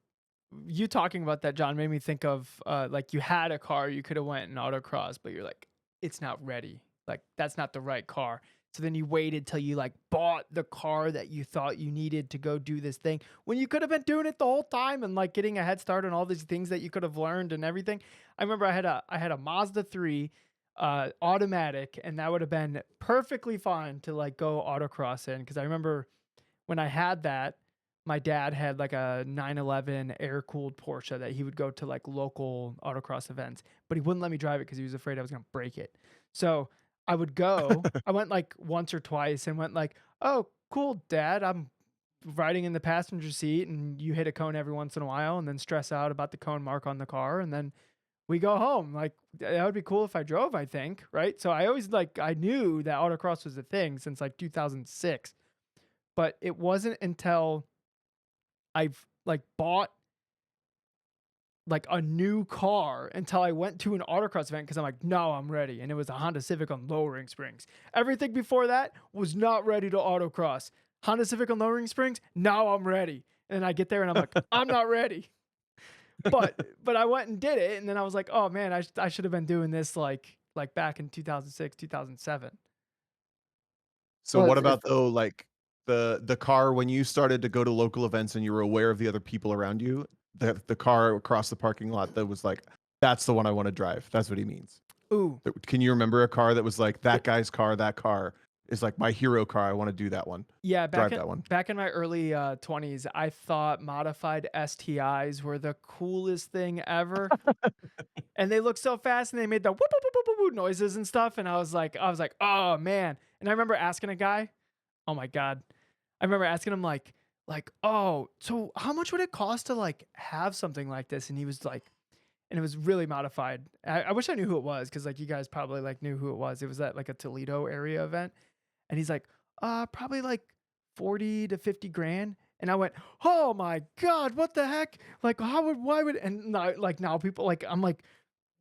you talking about that, John, made me think of like you had a car you could have went and autocross, but you're like, it's not ready. Like that's not the right car. So then you waited till you like bought the car that you thought you needed to go do this thing when you could have been doing it the whole time and like getting a head start on all these things that you could have learned and everything. I remember I had a Mazda 3. automatic, and that would have been perfectly fine to like go autocross in. Because I remember when I had that, my dad had like a 911 air cooled Porsche that he would go to like local autocross events, but he wouldn't let me drive it because he was afraid I was gonna break it. So I would go. I went like once or twice and went like, "Oh, cool, Dad. I'm riding in the passenger seat, and you hit a cone every once in a while, and then stress out about the cone mark on the car, and then we go home." Like that would be cool if I drove, I think, right? So I always like I knew that autocross was a thing since like 2006, but it wasn't until I've like bought like a new car until I went to an autocross event because I'm like, no, I'm ready. And it was a Honda Civic on lowering springs. Everything before that was not ready to autocross. Honda Civic on lowering springs, now I'm ready. And I get there and I'm like, I'm not ready. But I went and did it, and then I was like, oh man, I should have been doing this like back in 2006, 2007. So Well, what it's about though, like the car when you started to go to local events and you were aware of the other people around you, the car across the parking lot that was like, that's the one I want to drive. That's what he means. Ooh, Can you remember a car that was like yeah, that guy's car? That car is like my hero car. I want to do that one. yeah. Drive that one. Back in my early 20s, I thought modified STIs were the coolest thing ever. And they looked so fast, and they made the whoop, whoop, whoop, whoop, whoop noises and stuff. And I was like, oh man. And I remember asking a guy, oh my God. I remember asking him oh, so how much would it cost to like have something like this? And he was like, and it was really modified. I wish I knew who it was, because like you guys probably like knew who it was. It was at like a Toledo area event. And he's like, probably like 40 to 50 grand. And I went, oh my God, what the heck? Like, why would, and now, like now people like, I'm like,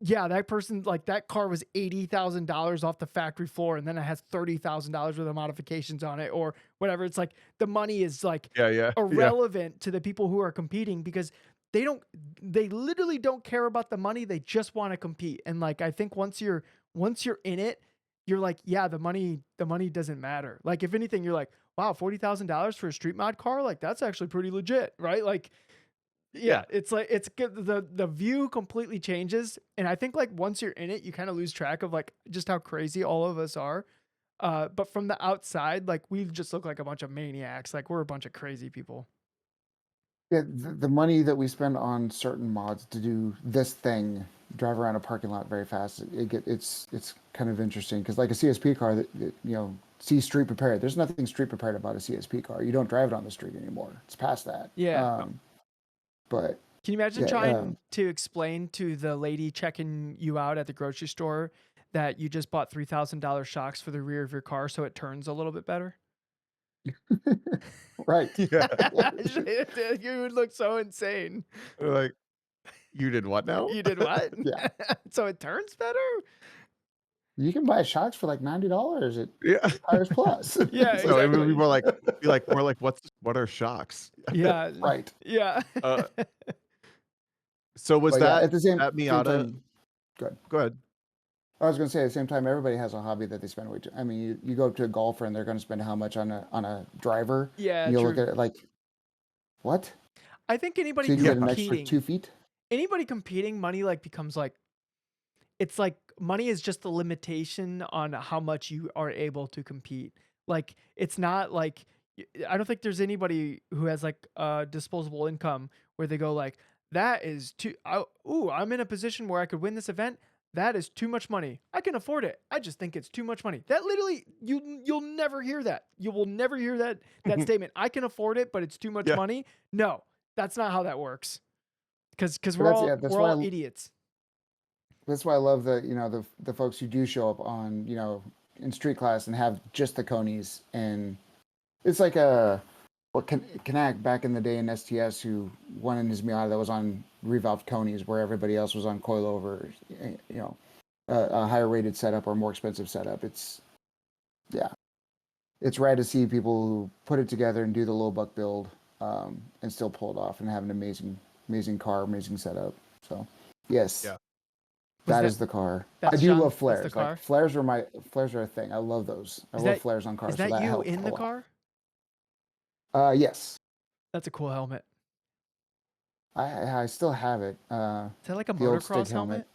yeah, that person, like that car was $80,000 off the factory floor, and then it has $30,000 worth of modifications on it or whatever. It's like the money is like Yeah, yeah, yeah. irrelevant to the people who are competing, because they literally don't care about the money. They just want to compete. And like, I think once you're in it, you're like, yeah, the money doesn't matter. Like, if anything, you're like, wow, $40,000 for a street mod car, like that's actually pretty legit, right? Like, Yeah. yeah, it's like it's good. The view completely changes, and I think like once you're in it, you kind of lose track of like just how crazy all of us are. But from the outside, like we just look like a bunch of maniacs. Like we're a bunch of crazy people. Yeah, the money that we spend on certain mods to do this thing, drive around a parking lot very fast, it's kind of interesting because like a CSP car that see street prepared. There's nothing street prepared about a CSP car. You don't drive it on the street anymore. It's past that. Yeah. But Can you imagine yeah, trying to explain to the lady checking you out at the grocery store that you just bought $3,000 shocks for the rear of your car so it turns a little bit better? right. Yeah. You would look so insane. Like, you did what now? You did what? Yeah. So it turns better? You can buy shocks for like $90 at Yeah. Tires Plus. Yeah, So it would exactly. be like more like what are shocks? Yeah. Right. Yeah. So was But yeah, at that the same Miata? time, good. Go ahead. I was going to say at the same time, everybody has a hobby that they spend way too. I mean, you go to a golfer and they're going to spend how much on a driver? Yeah, And you look true. at it like, what? I think So anybody you can get an extra competing, 2 feet? money like becomes like, it's like money is just a limitation on how much you are able to compete. Like it's not like I don't think there's anybody who has like disposable income where they go like, that is I'm in a position where I could win this event. That is too much money. I can afford it. I just think it's too much money. That literally you'll never hear that. You will never hear that statement. I can afford it, but it's too much Yeah. money. No, that's not how that works. Because But we're why all idiots. that's why I love the folks who do show up on in street class and have just the conies, and it's like Kanak back in the day in STS who won in his Miata that was on revolved conies where everybody else was on coilover, a higher rated setup or more expensive setup. It's rad to see people who put it together and do the low buck build and still pull it off and have an amazing car, amazing setup. So yes. Yeah. That is the car. That's I do John? love That's flares. the car? Like flares are a thing. I love those. I Is love that- flares on cars. Is that so you helps in a the lot. car? Yes. That's a cool helmet. I still have it. Is that like a The old stick motocross helmet?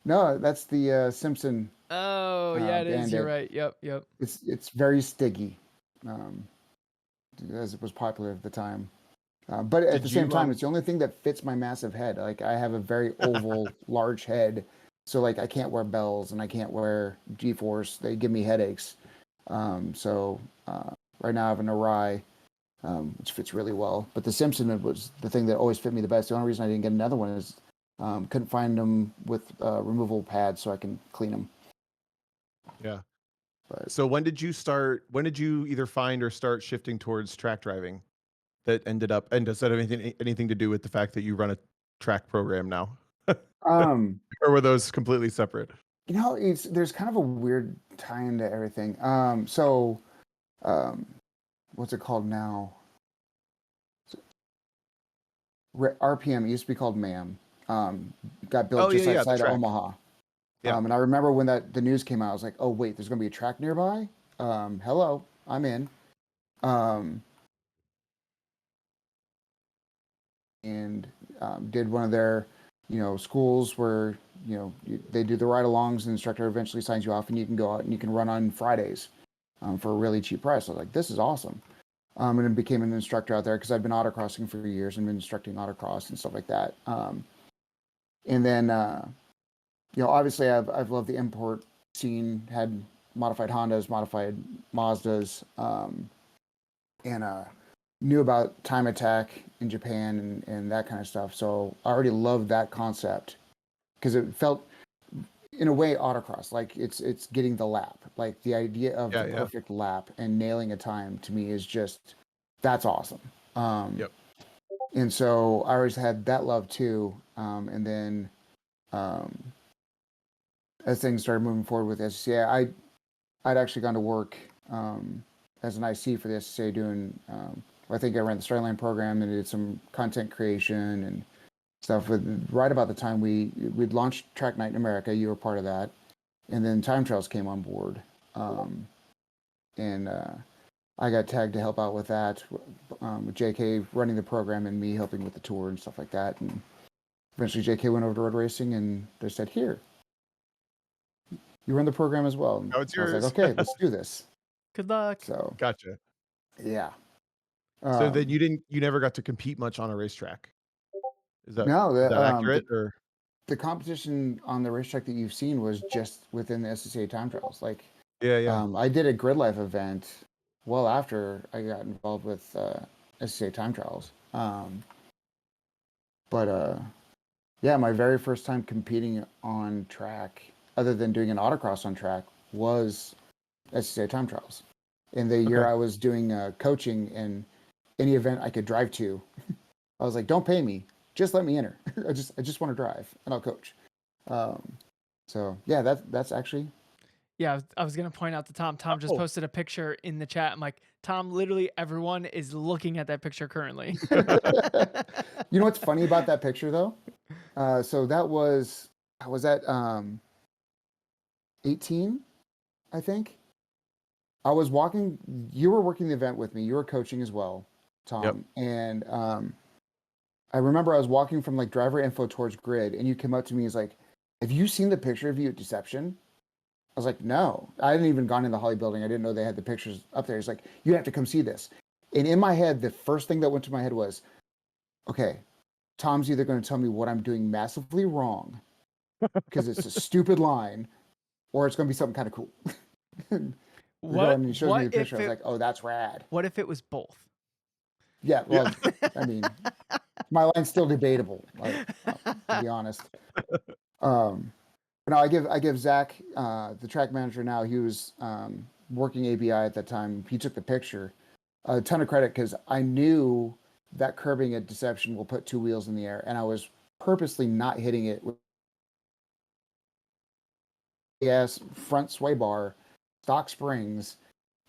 No, that's the Simpson Oh, yeah, it is. You're Bandit. right. Yep. It's very sticky, as it was popular at the time. But at the Did same you time, it's the only thing that fits my massive head. Like I have a very oval, large head, so like I can't wear bells and I can't wear G-force. They give me headaches. So right now I have an awry, which fits really well. But the Simpson was the thing that always fit me the best. The only reason I didn't get another one is couldn't find them with removable pads so I can clean them. Yeah. But So when did you either find or start shifting towards track driving that ended up, and does that have anything to do with the fact that you run a track program now? um, Or were those completely separate? there's kind of a weird tie into everything. Um, what's it called now? RPM, it used to be called MAM. Got built Oh just yeah, the outside of track. Omaha. Yeah. And I remember when the news came out, I was like, oh wait, there's gonna be a track nearby. Hello, I'm in. Um, and did one of their, schools where they do the ride-alongs, and the instructor eventually signs you off, and you can go out and you can run on Fridays for a really cheap price. I was like, this is awesome. And then became an instructor out there because I'd been autocrossing for years and been instructing autocross and stuff like that. And then obviously I've loved the import scene. Had modified Hondas, modified Mazdas, and knew about time attack in Japan and that kind of stuff. So I already loved that concept because it felt, in a way, autocross. Like it's getting the lap. Like the idea of the perfect lap and nailing a time to me is just, that's awesome. Yep. And so I always had that love too. And then as things started moving forward with SCCA, I'd actually gone to work as an IC for the SCCA doing, I think I ran the Starline program and did some content creation and stuff. Right about the time we'd launched Track Night in America, you were part of that. And then Time Trials came on board. And I got tagged to help out with that, with JK running the program and me helping with the tour and stuff like that. And eventually JK went over to road racing and they said, here, you run the program as well. And Now it's I was yours. like, okay, let's do this. Good luck. So Gotcha. yeah. So then you never got to compete much on a racetrack. Is that accurate? Or the competition on the racetrack that you've seen was just within the SCCA Time Trials. Like, yeah. I did a grid life event well after I got involved with SCCA Time Trials. Yeah, my very first time competing on track, other than doing an autocross on track, was SCCA Time Trials. In the year I was doing coaching in any event I could drive to, I was like, don't pay me, just let me enter. I just want to drive and I'll coach. So yeah, that's actually. Yeah, I was gonna point out to Tom. Tom just posted a picture in the chat. I'm like, Tom, literally everyone is looking at that picture currently. You know what's funny about that picture though? So I was at 18, I think. I was walking. You were working the event with me. You were coaching as well, Tom. Yep. And I remember I was walking from like driver info towards grid, and you came up to me. He's like, "Have you seen the picture of you at Deception?" I was like, "No, I hadn't even gone in the Holly building. I didn't know they had the pictures up there." He's like, "You have to come see this." And in my head, the first thing that went to my head was, "Okay, Tom's either going to tell me what I'm doing massively wrong because it's a stupid line, or it's going to be something kind of cool." When he shows me the picture, I was like, "Oh, that's rad." What if it was both? Yeah, well, I mean, my line's still debatable, to be honest. But no, I give Zach, the track manager now. He was working ABI at that time. He took the picture. A ton of credit because I knew that curbing at Deception will put two wheels in the air, and I was purposely not hitting it with front sway bar, stock springs,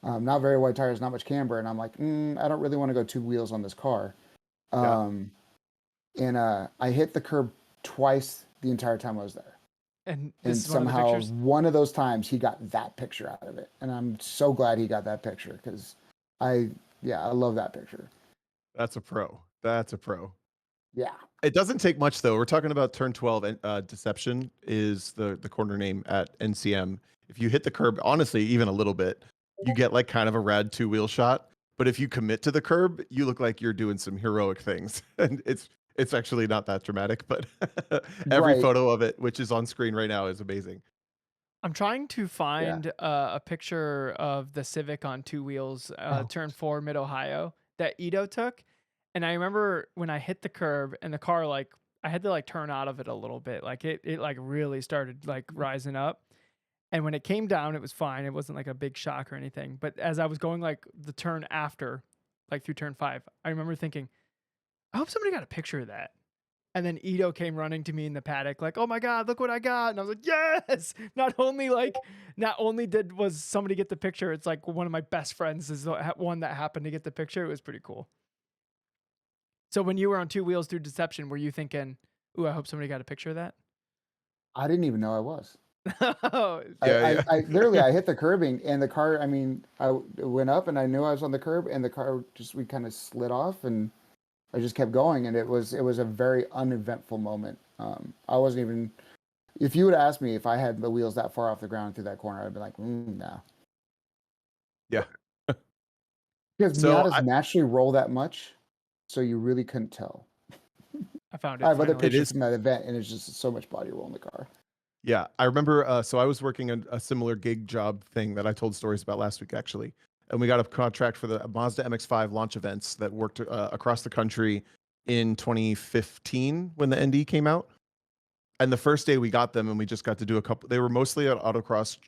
not very wide tires, not much camber, and I'm like, I don't really want to go two wheels on this car. And I hit the curb twice the entire time I was there. And somehow one of those times he got that picture out of it, and I'm so glad he got that picture because I love that picture. That's a pro. That's a pro. Yeah. It doesn't take much though. We're talking about turn 12, and Deception is the corner name at NCM. If you hit the curb, honestly, even a little bit, you get like kind of a rad two-wheel shot. But if you commit to the curb, you look like you're doing some heroic things, and it's actually not that dramatic. But every Right. photo of it, which is on screen right now, is amazing. I'm trying to Yeah. find a picture of the Civic on two wheels, Oh, turn 4 mid Ohio that Ito took. And I remember when I hit the curb and the car, like, I had to like turn out of it a little bit. Like it like really started like rising up. And when it came down, it was fine. It wasn't like a big shock or anything. But as I was going like the turn after, like through turn 5, I remember thinking, I hope somebody got a picture of that. And then Ito came running to me in the paddock, like, "Oh my God, look what I got!" And I was like, "Yes!" Not only was somebody get the picture, it's like one of my best friends is the one that happened to get the picture. It was pretty cool. So when you were on two wheels through Deception, were you thinking, "Ooh, I hope somebody got a picture of that"? I didn't even know I was. Oh, Yeah. I literally I hit the curbing and the car. I mean, it went up and I knew I was on the curb and the car we kind of slid off and I just kept going and it was a very uneventful moment. I wasn't even. If you would ask me if I had the wheels that far off the ground through that corner, I'd be like, no. Yeah. Because So Miatas naturally roll that much, so you really couldn't tell. I found I it have other finally. It pictures is. from that event, and it's just so much body roll in the car. Yeah, I remember. So I was working a similar gig job thing that I told stories about last week, actually, and we got a contract for the Mazda MX-5 launch events that worked across the country in 2015 when the ND came out. And the first day we got them, and we just got to do a couple. They were mostly at autocross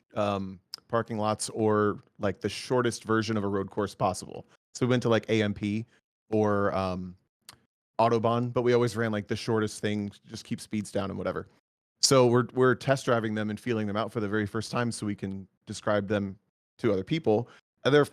parking lots or like the shortest version of a road course possible. So we went to like AMP or Autobahn, but we always ran like the shortest thing, just keep speeds down and whatever. So we're test driving them and feeling them out for the very first time so we can describe them to other people. And they're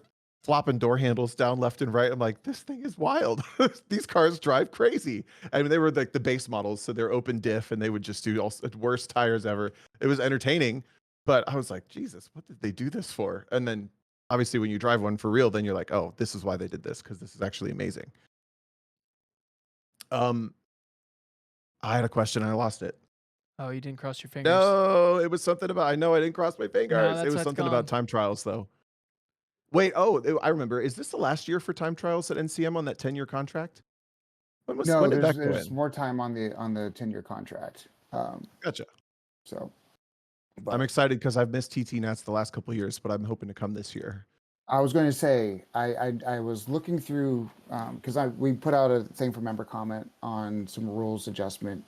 flopping door handles down left and right. I'm like, this thing is wild. These cars drive crazy. I mean, they were like the base models, so they're open diff and they would just do all the worst tires ever. It was entertaining, but I was like, Jesus, what did they do this for? And then obviously when you drive one for real, then you're like, oh, this is why they did this, because this is actually amazing. Um, I had a question and I lost it. Oh, you didn't cross your fingers. No, it was something about. I know I didn't cross my fingers. It was that's something gone. about time trials, though. Wait, I remember. Is this the last year for time trials at NCM on that 10-year contract? When No, did that go there's in? more time on the 10-year contract. Gotcha. So, I'm but excited because I've missed TT Nats the last couple of years, but I'm hoping to come this year. I was going to say I was looking through because we put out a thing for member comment on some rules adjustment.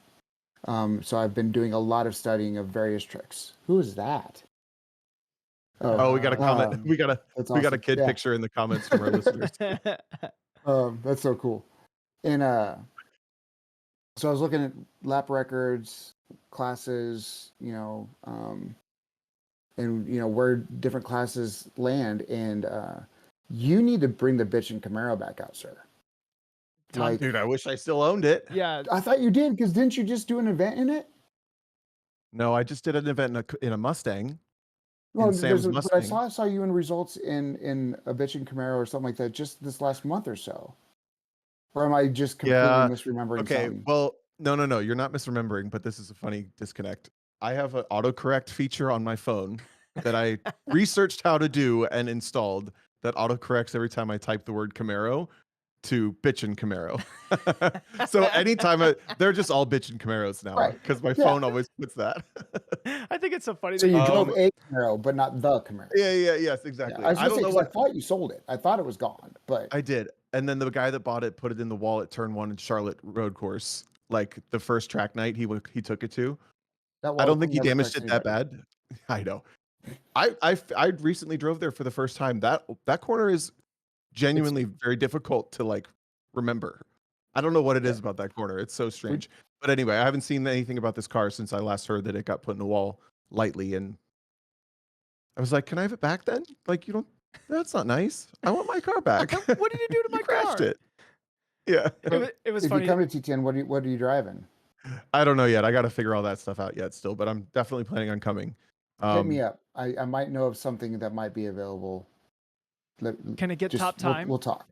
So I've been doing a lot of studying of various tricks. Who is that? Oh, we got a comment. We got That's a awesome. kid Yeah. picture in the comments from our listeners. That's so cool. And so I was looking at lap records, classes, and where different classes land, and you need to bring the bitch and Camaro back out, sir. Like, Dude, I wish I still owned it. Yeah, I thought you did, because didn't you just do an event in it? No, I just did an event in a Mustang. Well, In Sam's but I Mustang. saw you in results in a bitch and Camaro or something like that just this last month or so. Or am I just completely misremembering Okay. something? Well, no. You're not misremembering, but this is a funny disconnect. I have an autocorrect feature on my phone that I researched how to do and installed that autocorrects every time I type the word Camaro to bitchin' Camaro. So anytime they're just all bitchin' Camaros now Right. because my Yeah. phone always puts that. I think it's so funny. So that you you drove Um, a Camaro, but not the Camaro. yes, Yeah, exactly. I was I gonna don't say know because I what thought you sold it. I thought it was gone, but I did. And then the guy that bought it put it in the wall at turn 1 in Charlotte road course, like the first track night he took it to. that I wall don't think he never damaged corrects it that anybody. bad. I know. I recently drove there for the first time. That corner is genuinely very difficult to like remember. I don't know what it Yeah. is about that corner. It's so strange. But anyway, I haven't seen anything about this car since I last heard that it got put in the wall lightly, and I was like, "Can I have it back then?" Like, you don't. That's not nice. I want my car back. What did you do to You my crashed car? it. Yeah. It was If you funny. come to T10, what are you driving? I don't know yet. I got to figure all that stuff out yet still, but I'm definitely planning on coming. Hit me up. I might know of something that might be available. Can it get top time? We'll talk.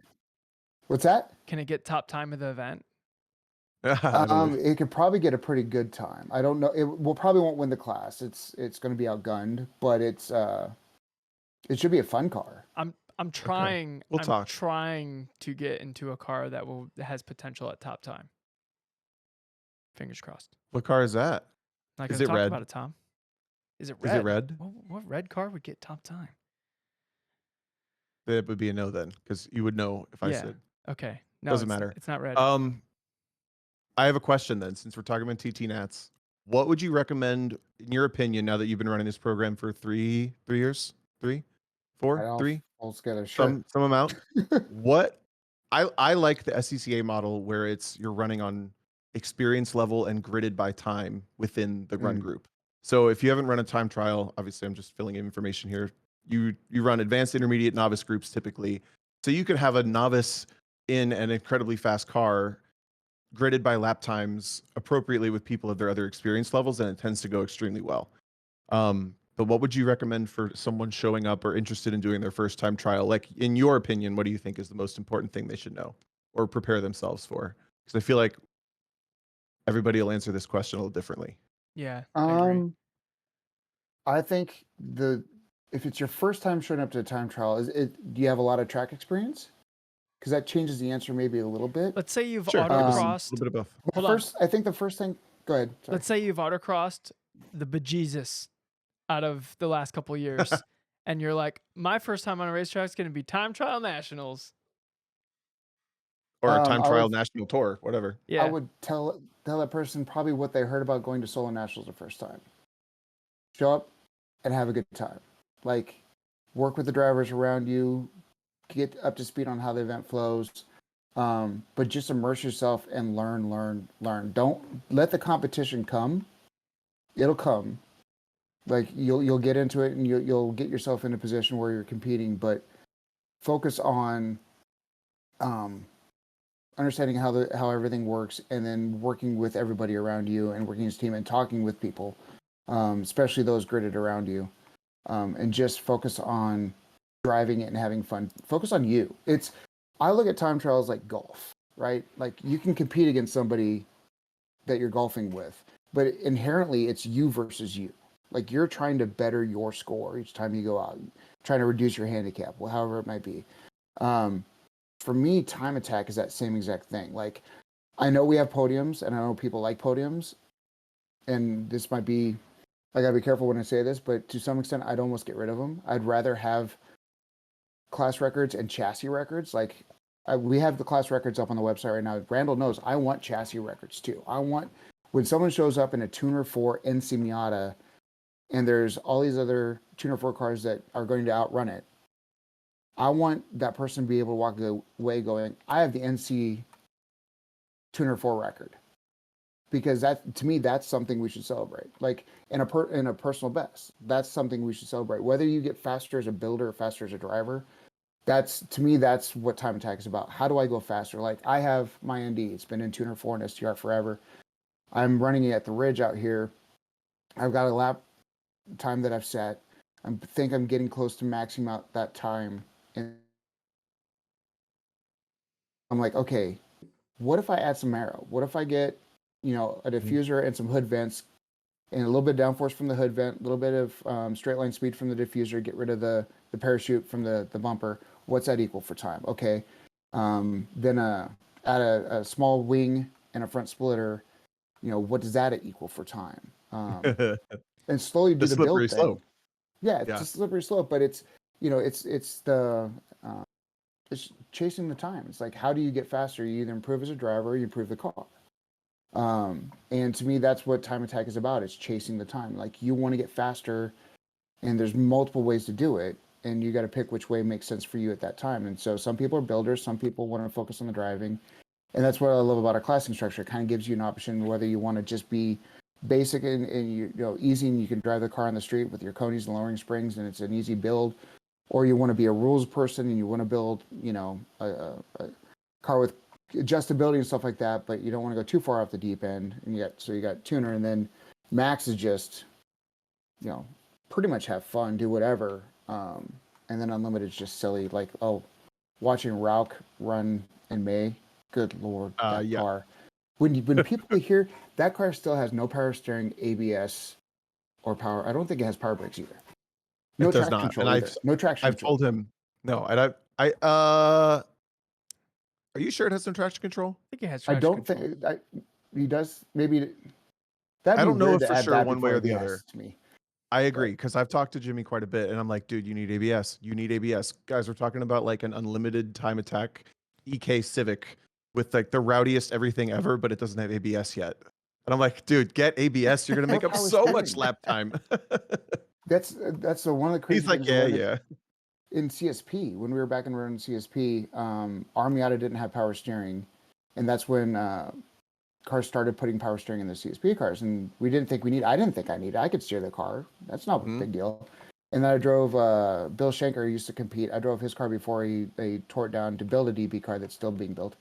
What's that? Can it get top time of the event? I believe. It could probably get a pretty good time. I don't know. We'll probably won't win the class. It's going to be outgunned, but it should be a fun car. I'm Okay. trying. We'll I'm talk. trying to get into a car that has potential at top time. Fingers crossed. What car is that? Not Is gonna it talk red? about it, Tom. Is it Is it red? red? What red car would get top time? That would be a no then, because you would know if I Yeah. said. Okay. No, Doesn't matter. It's not red. I have a question then, since we're talking about TT Nats. What would you recommend, in your opinion, now that you've been running this program for 3 years, 4, Right, 3, all together. Sure. some amount? What I like the SCCA model where you're running on experience level and gridded by time within the run Mm. group. So if you haven't run a time trial, obviously I'm just filling in information here. You run advanced, intermediate, novice groups typically. So you could have a novice in an incredibly fast car gridded by lap times appropriately with people of their other experience levels, and it tends to go extremely well. But what would you recommend for someone showing up or interested in doing their first time trial? Like, in your opinion, what do you think is the most important thing they should know or prepare themselves for? Because I feel like everybody will answer this question a little differently. Yeah. I agree. I think if it's your first time showing up to a time trial, do you have a lot of track experience? Because that changes the answer maybe a little bit. Let's say you've Sure, give us a autocrossed. little bit of both. But Hold on. first, I think the first thing. Go ahead. Sorry. Let's say you've autocrossed the bejesus out of the last couple of years, and you're like, my first time on a racetrack is going to be time trial nationals. Or a time I trial would- national tour, whatever. Yeah. I would tell that person probably what they heard about going to solo nationals the first time. Show up and have a good time. Like, work with the drivers around you, get up to speed on how the event flows. But just immerse yourself and learn. Don't let the competition come. It'll come. Like you'll get into it and you'll get yourself in a position where you're competing, but focus on understanding how everything works, and then working with everybody around you and working as a team and talking with people, especially those gridded around you, and just focus on driving it and having fun. Focus on you. I look at time trials like golf, right? Like, you can compete against somebody that you're golfing with, but inherently it's you versus you. Like, you're trying to better your score each time you go out, trying to reduce your handicap, however it might be. For me, time attack is that same exact thing. Like, I know we have podiums, and I know people like podiums, and this might be, I gotta be careful when I say this, but to some extent, I'd almost get rid of them. I'd rather have class records and chassis records. Like, we have the class records up on the website right now. Randall knows I want chassis records too. I want, when someone shows up in a Tuner 4 NC Miata and there's all these other Tuner 4 cars that are going to outrun it, I want that person to be able to walk away going, I have the NC Tuner 4 record. Because that, to me, that's something we should celebrate. Like, in a personal best, that's something we should celebrate. Whether you get faster as a builder or faster as a driver, to me, that's what time attack is about. How do I go faster? Like, I have my ND. It's been in Tuner 4 and STR forever. I'm running it at the Ridge out here. I've got a lap time that I've set. I think I'm getting close to maxing out that time. And I'm like, okay, what if I add some aero? What if I get, a diffuser and some hood vents and a little bit of downforce from the hood vent, a little bit of straight line speed from the diffuser, get rid of the parachute from the bumper. What's that equal for time? Okay. Then add a small wing and a front splitter. What does that equal for time? And slowly do the build thing. Slope. Yeah, it's a slippery slope, but it's it's chasing the time. It's like, how do you get faster? You either improve as a driver or you improve the car. And to me, that's what time attack is about. It's chasing the time. Like, you want to get faster, and there's multiple ways to do it, and you got to pick which way makes sense for you at that time. And so some people are builders, some people want to focus on the driving, and that's what I love about our classing structure. It kind of gives you an option whether you want to just be basic and easy, and you can drive the car on the street with your conies and lowering springs, and it's an easy build, or you want to be a rules person and you want to build a car with adjustability and stuff like that, but you don't want to go too far off the deep end. And you got tuner, and then max is just pretty much have fun, do whatever, and then unlimited is just silly. Like, watching Rauk run in May, good lord, that car. When people hear that car still has no power steering, ABS, or power. I don't think it has power brakes either. No It does traction not. control And either. No traction I've control. told him no. And are you sure it has no traction control? I think it has I traction don't control. think he does. Maybe that'd I be don't know weird if to for add sure that one before way or the ABS other. to me. I agree, because I've talked to Jimmy quite a bit, and I'm like, dude, you need ABS. You need ABS. Guys, we're talking about like an unlimited time attack EK Civic with like the rowdiest everything ever, but it doesn't have ABS yet. And I'm like, dude, get ABS. You're gonna make Or up power so much steering. lap time. That's one of the crazy He's like, things. yeah, yeah. In CSP, when we were back and running CSP, Armiata didn't have power steering, and that's when cars started putting power steering in the CSP cars, and we didn't think we need. I didn't think I needed. I could steer the car. That's not a big deal. And then I drove. Bill Schenker used to compete. I drove his car before they tore it down to build a DB car that's still being built.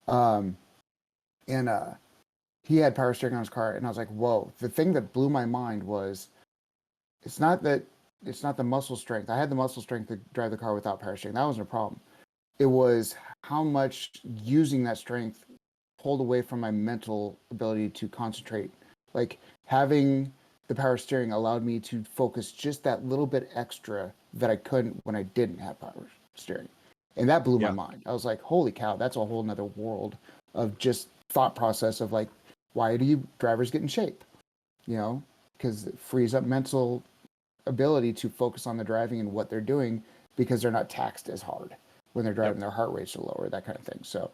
And he had power steering on his car, and I was like, whoa. The thing that blew my mind was it's not the muscle strength. I had the muscle strength to drive the car without power steering. That wasn't a problem. It was how much using that strength pulled away from my mental ability to concentrate. Like having the power steering allowed me to focus just that little bit extra that I couldn't when I didn't have power steering. And that blew my mind. I was like, holy cow, that's a whole nother world of just thought process of like, why do you drivers get in shape? You know, because it frees up mental ability to focus on the driving and what they're doing because they're not taxed as hard when they're driving. Their heart rates are lower, that kind of thing. So,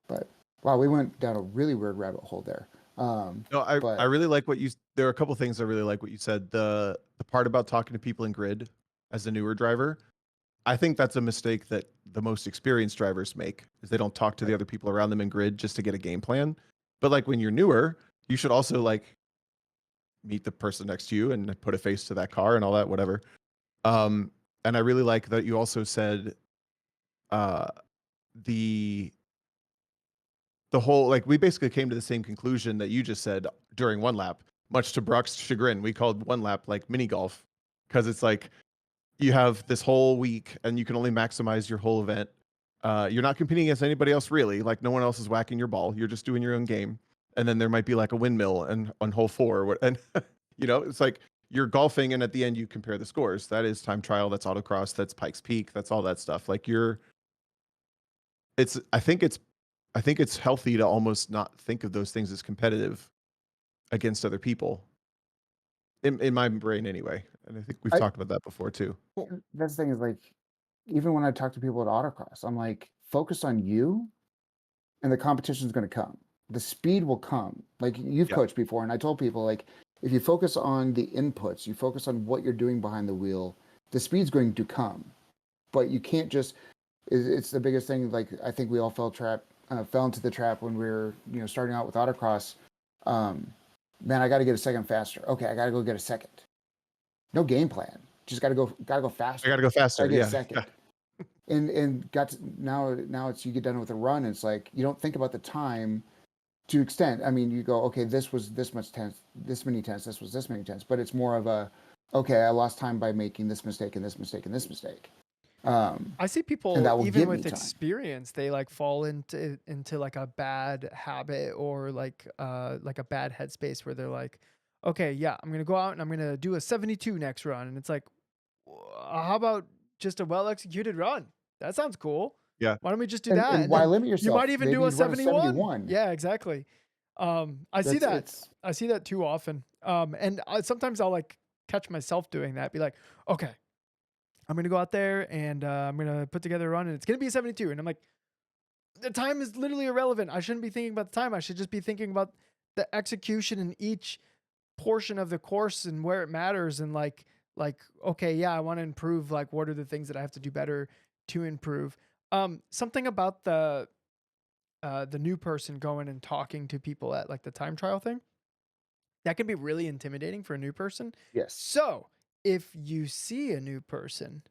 but wow, we went down a really weird rabbit hole there. No, I really like what you. There are a couple things I really like what you said. The part about talking to people in grid as a newer driver. I think that's a mistake that the most experienced drivers make, is they don't talk to the other people around them in grid just to get a game plan. But like when you're newer, you should also like meet the person next to you and put a face to that car and all that, whatever. And I really like that you also said the whole, like, we basically came to the same conclusion that you just said during one lap, much to Brock's chagrin. We called one lap like mini golf, because it's like you have this whole week and you can only maximize your whole event. You're not competing against anybody else really. Like no one else is whacking your ball. You're just doing your own game. And then there might be like a windmill and on hole 4, and you know, it's like you're golfing, and at the end you compare the scores. That is time trial. That's autocross. That's Pikes Peak. That's all that stuff. Like I think it's healthy to almost not think of those things as competitive against other people. In my brain anyway. And I think we've talked about that before too. That's the thing is like, even when I talk to people at autocross, I'm like, focus on you and the competition is going to come. The speed will come. Like you've coached before. And I told people like, if you focus on the inputs, you focus on what you're doing behind the wheel, the speed's going to come, but you can't just, it's the biggest thing. Like, I think we all fell into the trap when we were, starting out with autocross. Man, I got to get a second faster. Okay. I got to go get a second. No game plan. Just got to go faster. I got to go faster. Gotta get Yeah. a second. And now it's you get done with a run. And it's like you don't think about the time to extent. I mean, you go, okay, this was this much tenths, this many tenths, this was this many tenths, but it's more of a, okay, I lost time by making this mistake and this mistake and this mistake. I see people even with experience, they like fall into like a bad habit or like a bad headspace where they're like, okay, yeah, I'm gonna go out and I'm gonna do a 72 next run, and it's like, how about just a well executed run? That sounds cool. Yeah. Why don't we just do that? And why limit yourself? You might even do a 71. 71. Yeah, exactly. I see that too often. And sometimes I'll like catch myself doing that. Be like, okay, I'm going to go out there and I'm going to put together a run and it's going to be a 72. And I'm like, the time is literally irrelevant. I shouldn't be thinking about the time. I should just be thinking about the execution in each portion of the course and where it matters. And like, okay, yeah, I want to improve. Like, what are the things that I have to do better to improve? Something about the new person going and talking to people at like the time trial thing, that can be really intimidating for a new person. Yes. So if you see a new person,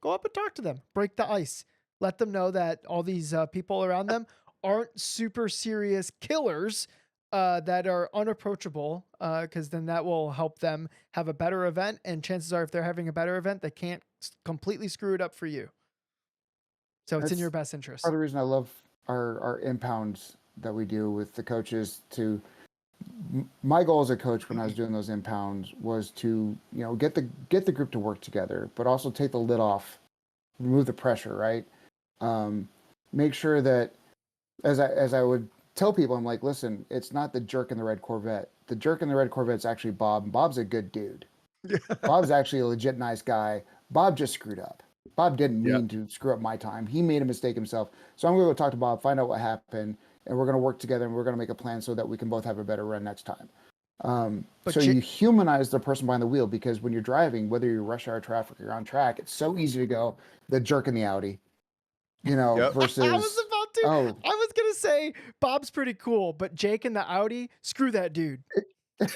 go up and talk to them, break the ice, let them know that all these people around them aren't super serious killers that are unapproachable, because then that will help them have a better event. And chances are, if they're having a better event, they can't completely screw it up for you. So it's in your best interest. Part of the reason I love our impounds that we do with the coaches to. My goal as a coach when I was doing those impounds was to, get the group to work together, but also take the lid off, remove the pressure, right? Make sure that as I would tell people, I'm like, listen, it's not the jerk in the red Corvette. The jerk in the red Corvette's actually Bob, and Bob's a good dude. Yeah. Bob's actually a legit nice guy. Bob just screwed up. Bob didn't mean to screw up my time. He made a mistake himself. So I'm going to go talk to Bob, find out what happened, and we're going to work together and we're going to make a plan so that we can both have a better run next time. So you humanize the person behind the wheel, because when you're driving, whether you're rush hour traffic or you're on track, it's so easy to go the jerk in the Audi, versus. I was gonna say Bob's pretty cool, but Jake in the Audi, screw that dude.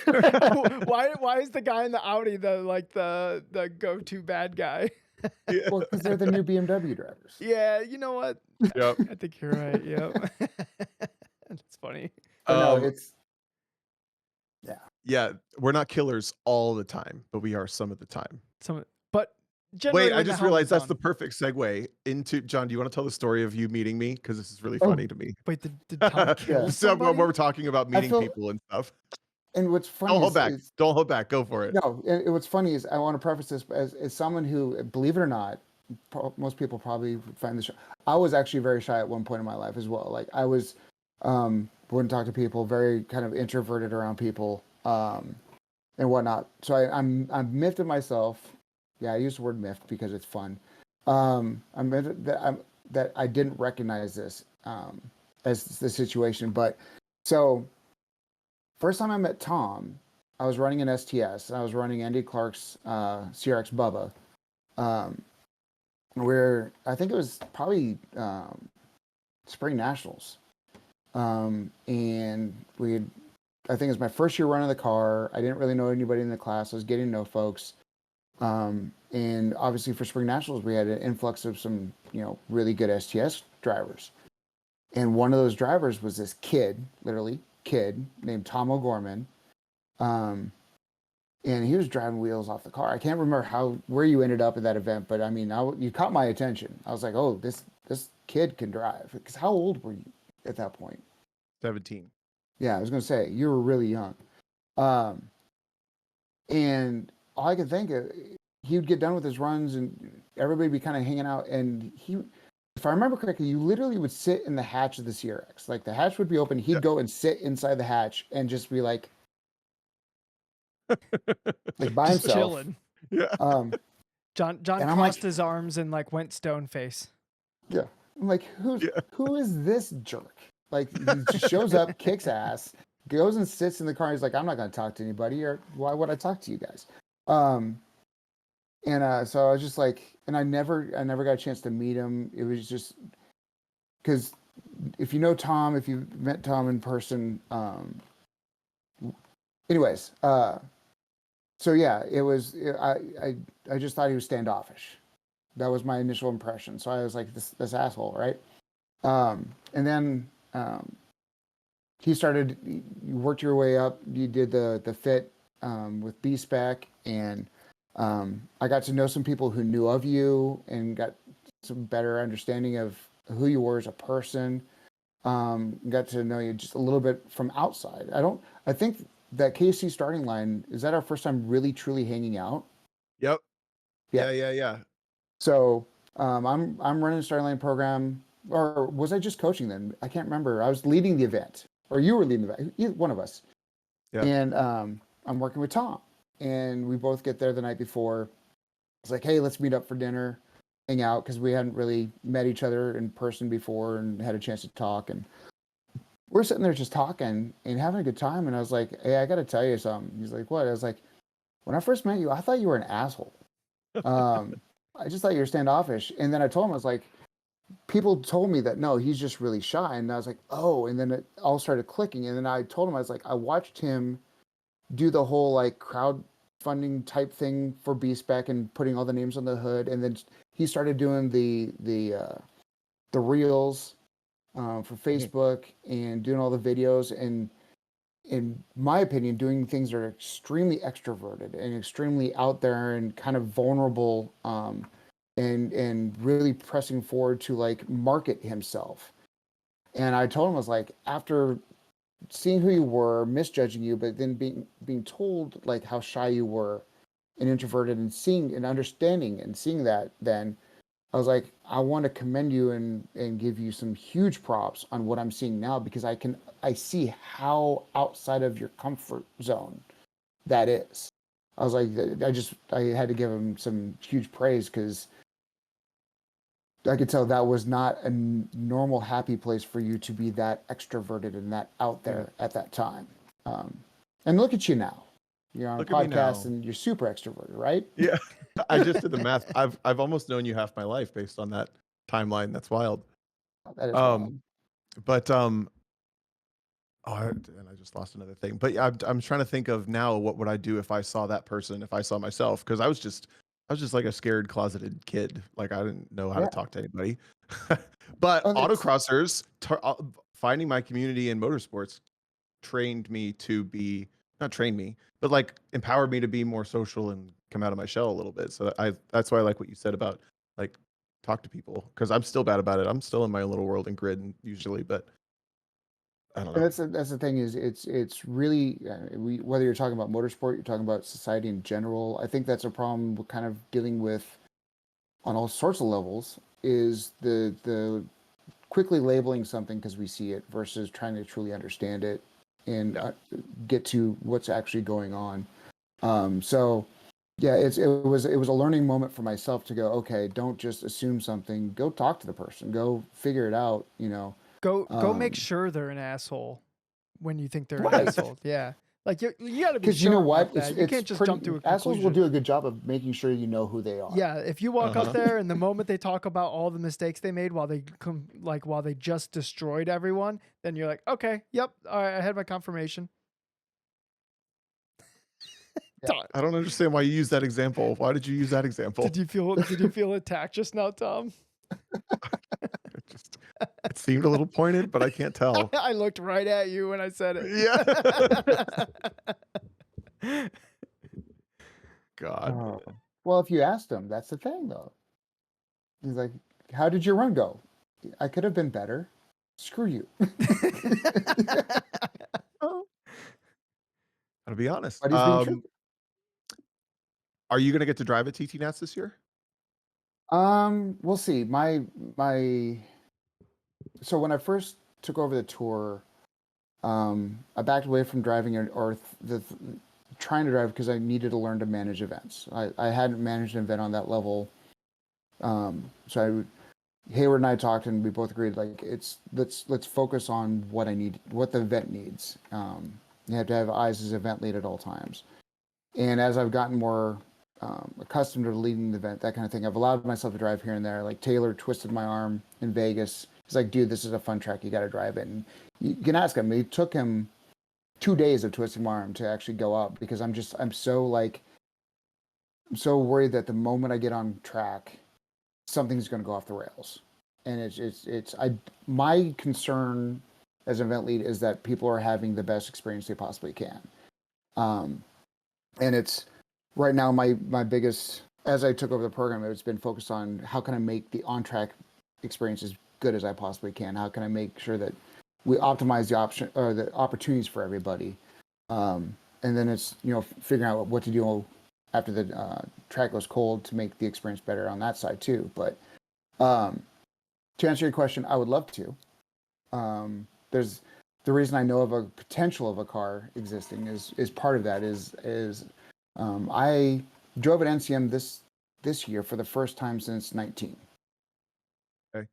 Why is the guy in the Audi the go-to bad guy? Well, because they're the new BMW drivers. Yeah, you know what? Yep. I think you're right. Yep. That's funny. But no, it's Yeah, we're not killers all the time, but we are some of the time. But generally Wait, I when the just realized helmet's that's the on. perfect segue into John. Do you want to tell the story of you meeting me? Because this is really funny to me. Wait, did Tom kill Yeah. So when somebody? we're talking about meeting feel- people and stuff. And what's funny Don't hold back. is Don't hold back. Go for it. no. What's funny is I want to preface this as someone who, believe it or not, most people probably find this. I was actually very shy at one point in my life as well. Like I was, wouldn't talk to people, very kind of introverted around people, and whatnot. So I'm miffed at myself. Yeah, I use the word miffed because it's fun. I'm miffed that I didn't recognize this as the situation. But so first time I met Tom, I was running an STS. I was running Andy Clark's CRX Bubba. Where I think it was probably Spring Nationals. And I think it was my first year running the car. I didn't really know anybody in the class. I was getting to know folks. And obviously for Spring Nationals, we had an influx of some, really good STS drivers. And one of those drivers was this kid, literally kid, named Tom O'Gorman. And he was driving wheels off the car. I can't remember where you ended up at that event, but I mean, you caught my attention. I was like, oh, this kid can drive. Because how old were you at that point? 17. Yeah, I was going to say, you were really young. And all I could think of, he would get done with his runs and everybody would be kind of hanging out. And if I remember correctly, you literally would sit in the hatch of the CRX. Like the hatch would be open. He'd go and sit inside the hatch and just be like by Just himself. chilling. Yeah. And John I'm crossed like- his arms and went stone face. Yeah. I'm like, who is this jerk? Like he just shows up, kicks ass, goes and sits in the car. He's like, I'm not going to talk to anybody, or why would I talk to you guys? And so I was just like, and I never got a chance to meet him. It was just because if you know Tom, if you met Tom in person, anyways, so yeah, it was, I just thought he was standoffish. That was my initial impression. So I was like, this asshole, right? And then he started, you worked your way up, you did the fit with B-Spec, and I got to know some people who knew of you and got some better understanding of who you were as a person. Got to know you just a little bit from outside. I think that KC starting line, is that our first time really truly hanging out? Yep. Yeah. Yeah. So I'm running the starting line program, or was I just coaching then? I can't remember. I was leading the event, or you were leading the event, one of us. Yeah. And I'm working with Tom, and we both get there the night before. It's like, hey, let's meet up for dinner, hang out, because we hadn't really met each other in person before and had a chance to talk. And we're sitting there just talking and having a good time. And I was like, hey, I got to tell you something. He's like, what? I was like, when I first met you, I thought you were an asshole. I just thought you were standoffish. And then I told him, I was like, people told me that, no, he's just really shy. And I was like, oh, and then it all started clicking. And then I told him, I was like, I watched him do the whole like crowdfunding type thing for B-Spec and putting all the names on the hood. And then he started doing the reels for Facebook and doing all the videos, and in my opinion, doing things that are extremely extroverted and extremely out there and kind of vulnerable, and really pressing forward to like market himself. And I told him, I was like, after seeing who you were, misjudging you, but then being told like how shy you were and introverted, and seeing and understanding and seeing that, then I was like, I want to commend you and give you some huge props on what I'm seeing now, because I see how outside of your comfort zone that is. I was like, I had to give him some huge praise, because I could tell that was not a normal happy place for you to be that extroverted and that out there at that time. And look at you now. You're on a Look at me podcast now. and you're super extroverted, right? Yeah. I just did the math. I've almost known you half my life based on that timeline. That's wild. That is Um, wild. but and I just lost another thing. But yeah, I'm trying to think of now, what would I do if I saw that person, if I saw myself? Because I was just like a scared, closeted kid. Like I didn't know how to Yeah. talk to anybody. But Oh, autocrossers, finding my community in motorsports trained me to be, not trained me, but like empowered me to be more social and come out of my shell a little bit. So that's why I like what you said about like talk to people, because I'm still bad about it. I'm still in my little world and grid usually, but I don't and know. that's the thing, is it's really whether you're talking about motorsport, you're talking about society in general. I think that's a problem we're kind of dealing with on all sorts of levels, is the quickly labeling something because we see it versus trying to truly understand it and Yeah. get to what's actually going on. So yeah, it was a learning moment for myself to go, okay, don't just assume something. Go talk to the person. Go figure it out. Go make Um, sure they're an asshole when you think they're an right. asshole. Yeah. Like you got to be Because you know sure what? about It's that. You it's can't just jump pretty. to a Assholes will conclusion. do a good job of making sure you know who they are. Yeah, if you walk up Uh-huh. there and the moment they talk about all the mistakes they made while while they just destroyed everyone, then you're like, okay, yep, all right, I had my confirmation. Yeah. Tom, I don't understand why you use that example. Why did you use that example? did you feel attacked just now, Tom? It just it seemed a little pointed, but I can't tell. I looked right at you when I said Yeah. it. God. Oh. Well, if you asked him, that's the thing, though. He's like, "How did your run go?" I could have been better. Screw you. Oh, gotta be honest. But he's being true. Are you gonna get to drive at TT Nats this year? We'll see. My so when I first took over the tour, I backed away from driving trying to drive because I needed to learn to manage events. I hadn't managed an event on that level. So Hayward and I talked, and we both agreed like let's focus on what I need, what the event needs. You have to have eyes as event lead at all times. And as I've gotten more accustomed to leading the event, that kind of thing, I've allowed myself to drive here and there. Like Taylor twisted my arm in Vegas. He's like, dude, this is a fun track. You got to drive it. And you can ask him. It took him 2 days of twisting my arm to actually go up, because I'm so worried that the moment I get on track, something's going to go off the rails. And my concern as an event lead is that people are having the best experience they possibly can. And it's right now my biggest, as I took over the program, it's been focused on how can I make the on track experience as good as I possibly can. How can I make sure that we optimize the option or the opportunities for everybody. And then it's figuring out what to do after the track goes cold to make the experience better on that side too. But to answer your question, I would love to. There's the reason I know of a potential of a car existing is part of that is I drove at NCM this year for the first time since 19. Okay.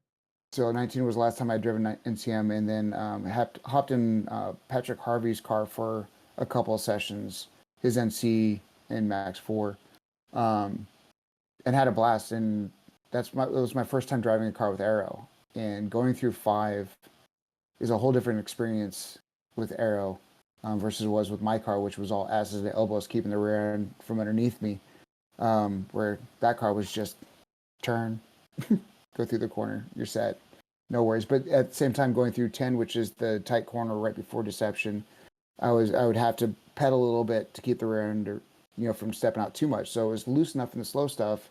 So 19 was the last time I'd driven NCM, and then hopped in Patrick Harvey's car for a couple of sessions, his NC and Max 4, and had a blast. And it was my first time driving a car with Aero, and going through 5 is a whole different experience with Aero versus it was with my car, which was all asses and elbows, keeping the rear end from underneath me, where that car was just turn, go through the corner, you're set, no worries. But at the same time, going through 10, which is the tight corner right before deception, I would have to pedal a little bit to keep the rear end from stepping out too much. So it was loose enough in the slow stuff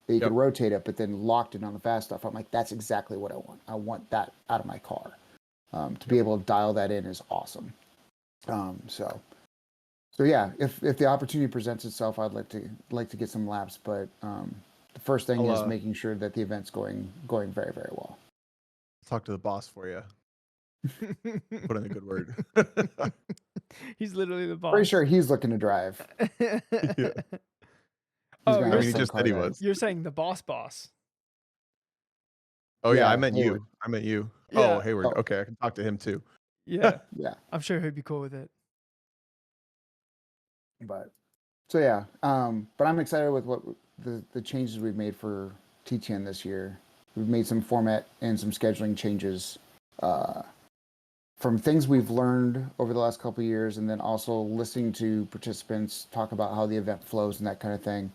that you could rotate it, but then locked it on the fast stuff. I'm like, that's exactly what I want. I want that out of my car. To be able to dial that in is awesome. So yeah, if the opportunity presents itself, I'd like to get some laps. But the first thing is making sure that the event's going very, very well. Talk to the boss for you. Put in a good word. He's literally the boss. Pretty sure he's looking to drive. Yeah. Oh, I mean, he just said he was. You're saying the boss. Oh yeah, I Yeah, meant Hayward. you. I meant you. Yeah. Oh, Hayward. Oh. Okay, I can talk to him too. Yeah. Yeah. I'm sure he'd be cool with it. But so yeah, but I'm excited with what the changes we've made for TTN this year. We've made some format and some scheduling changes from things we've learned over the last couple of years, and then also listening to participants talk about how the event flows and that kind of thing.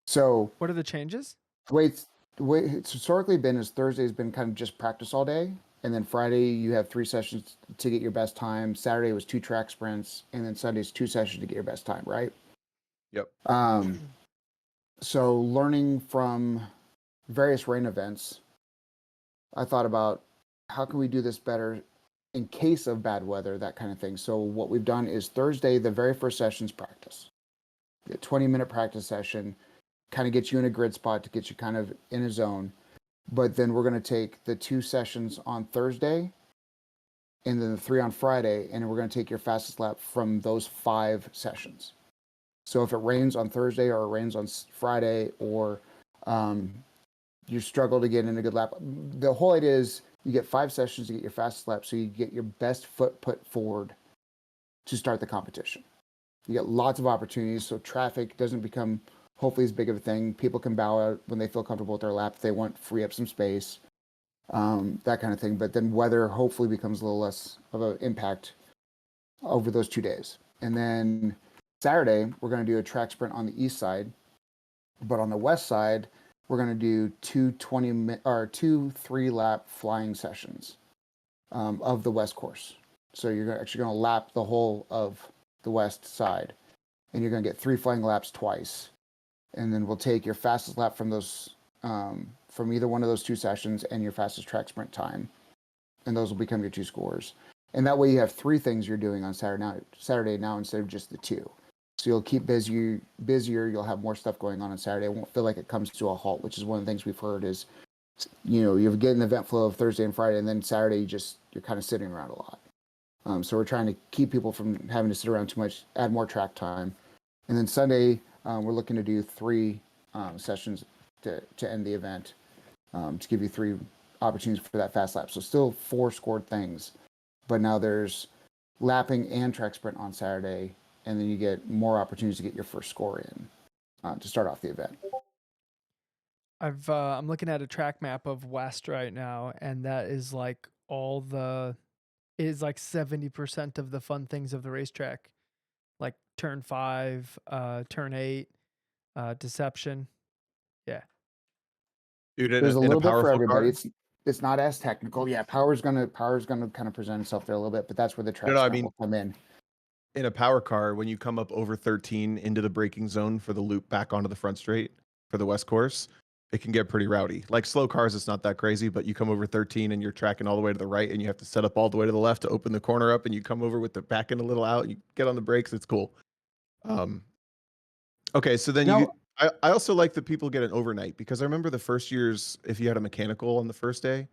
So what are the changes? The way it's historically been is Thursday's been kind of just practice all day, and then Friday you have 3 sessions to get your best time. Saturday was 2 track sprints, and then Sunday's 2 sessions to get your best time, right? Yep. So learning from various rain events, I thought about how can we do this better in case of bad weather, that kind of thing. So what we've done is Thursday, the very first session's practice. A 20-minute practice session, kind of gets you in a grid spot to get you kind of in a zone. But then we're going to take the 2 sessions on Thursday and then the 3 on Friday, and we're going to take your fastest lap from those 5 sessions. So if it rains on Thursday or it rains on Friday, or you struggle to get in a good lap, the whole idea is you get 5 sessions to get your fastest lap, so you get your best foot put forward to start the competition. You get lots of opportunities, so traffic doesn't become hopefully as big of a thing. People can bow out when they feel comfortable with their lap if they want, free up some space, that kind of thing. But then weather hopefully becomes a little less of an impact over those 2 days. And then Saturday, we're going to do a track sprint on the east side. But on the west side, we're going to do 2 3-lap flying sessions of the west course. So you're actually going to lap the whole of the west side, and you're going to get 3 flying laps twice. And then we'll take your fastest lap from those from either one of those 2 sessions and your fastest track sprint time, and those will become your 2 scores. And that way you have 3 things you're doing on Saturday now instead of just the 2. So you'll keep busier. You'll have more stuff going on Saturday. It won't feel like it comes to a halt, which is one of the things we've heard is, you get an event flow of Thursday and Friday, and then Saturday you're kind of sitting around a lot. So we're trying to keep people from having to sit around too much, add more track time. And then Sunday, we're looking to do 3 sessions to end the event, to give you 3 opportunities for that fast lap. So still 4 scored things, but now there's lapping and track sprint on Saturday, and then you get more opportunities to get your first score in to start off the event. I'm looking at a track map of West right now, and that is like is like 70% of the fun things of the racetrack, like turn 5, turn 8, deception. Yeah. Dude, There's a little bit for everybody. Car? It's not as technical. Yeah, power's gonna kind of present itself there a little bit, but that's where the track will come in. In a power car, when you come up over 13 into the braking zone for the loop back onto the front straight for the West course, it can get pretty rowdy. Like slow cars, it's not that crazy, but you come over 13 and you're tracking all the way to the right, and you have to set up all the way to the left to open the corner up, and you come over with the back end a little out, you get on the brakes, it's cool. Okay, so then I also like that people get an overnight, because I remember the first years, if you had a mechanical on the first day,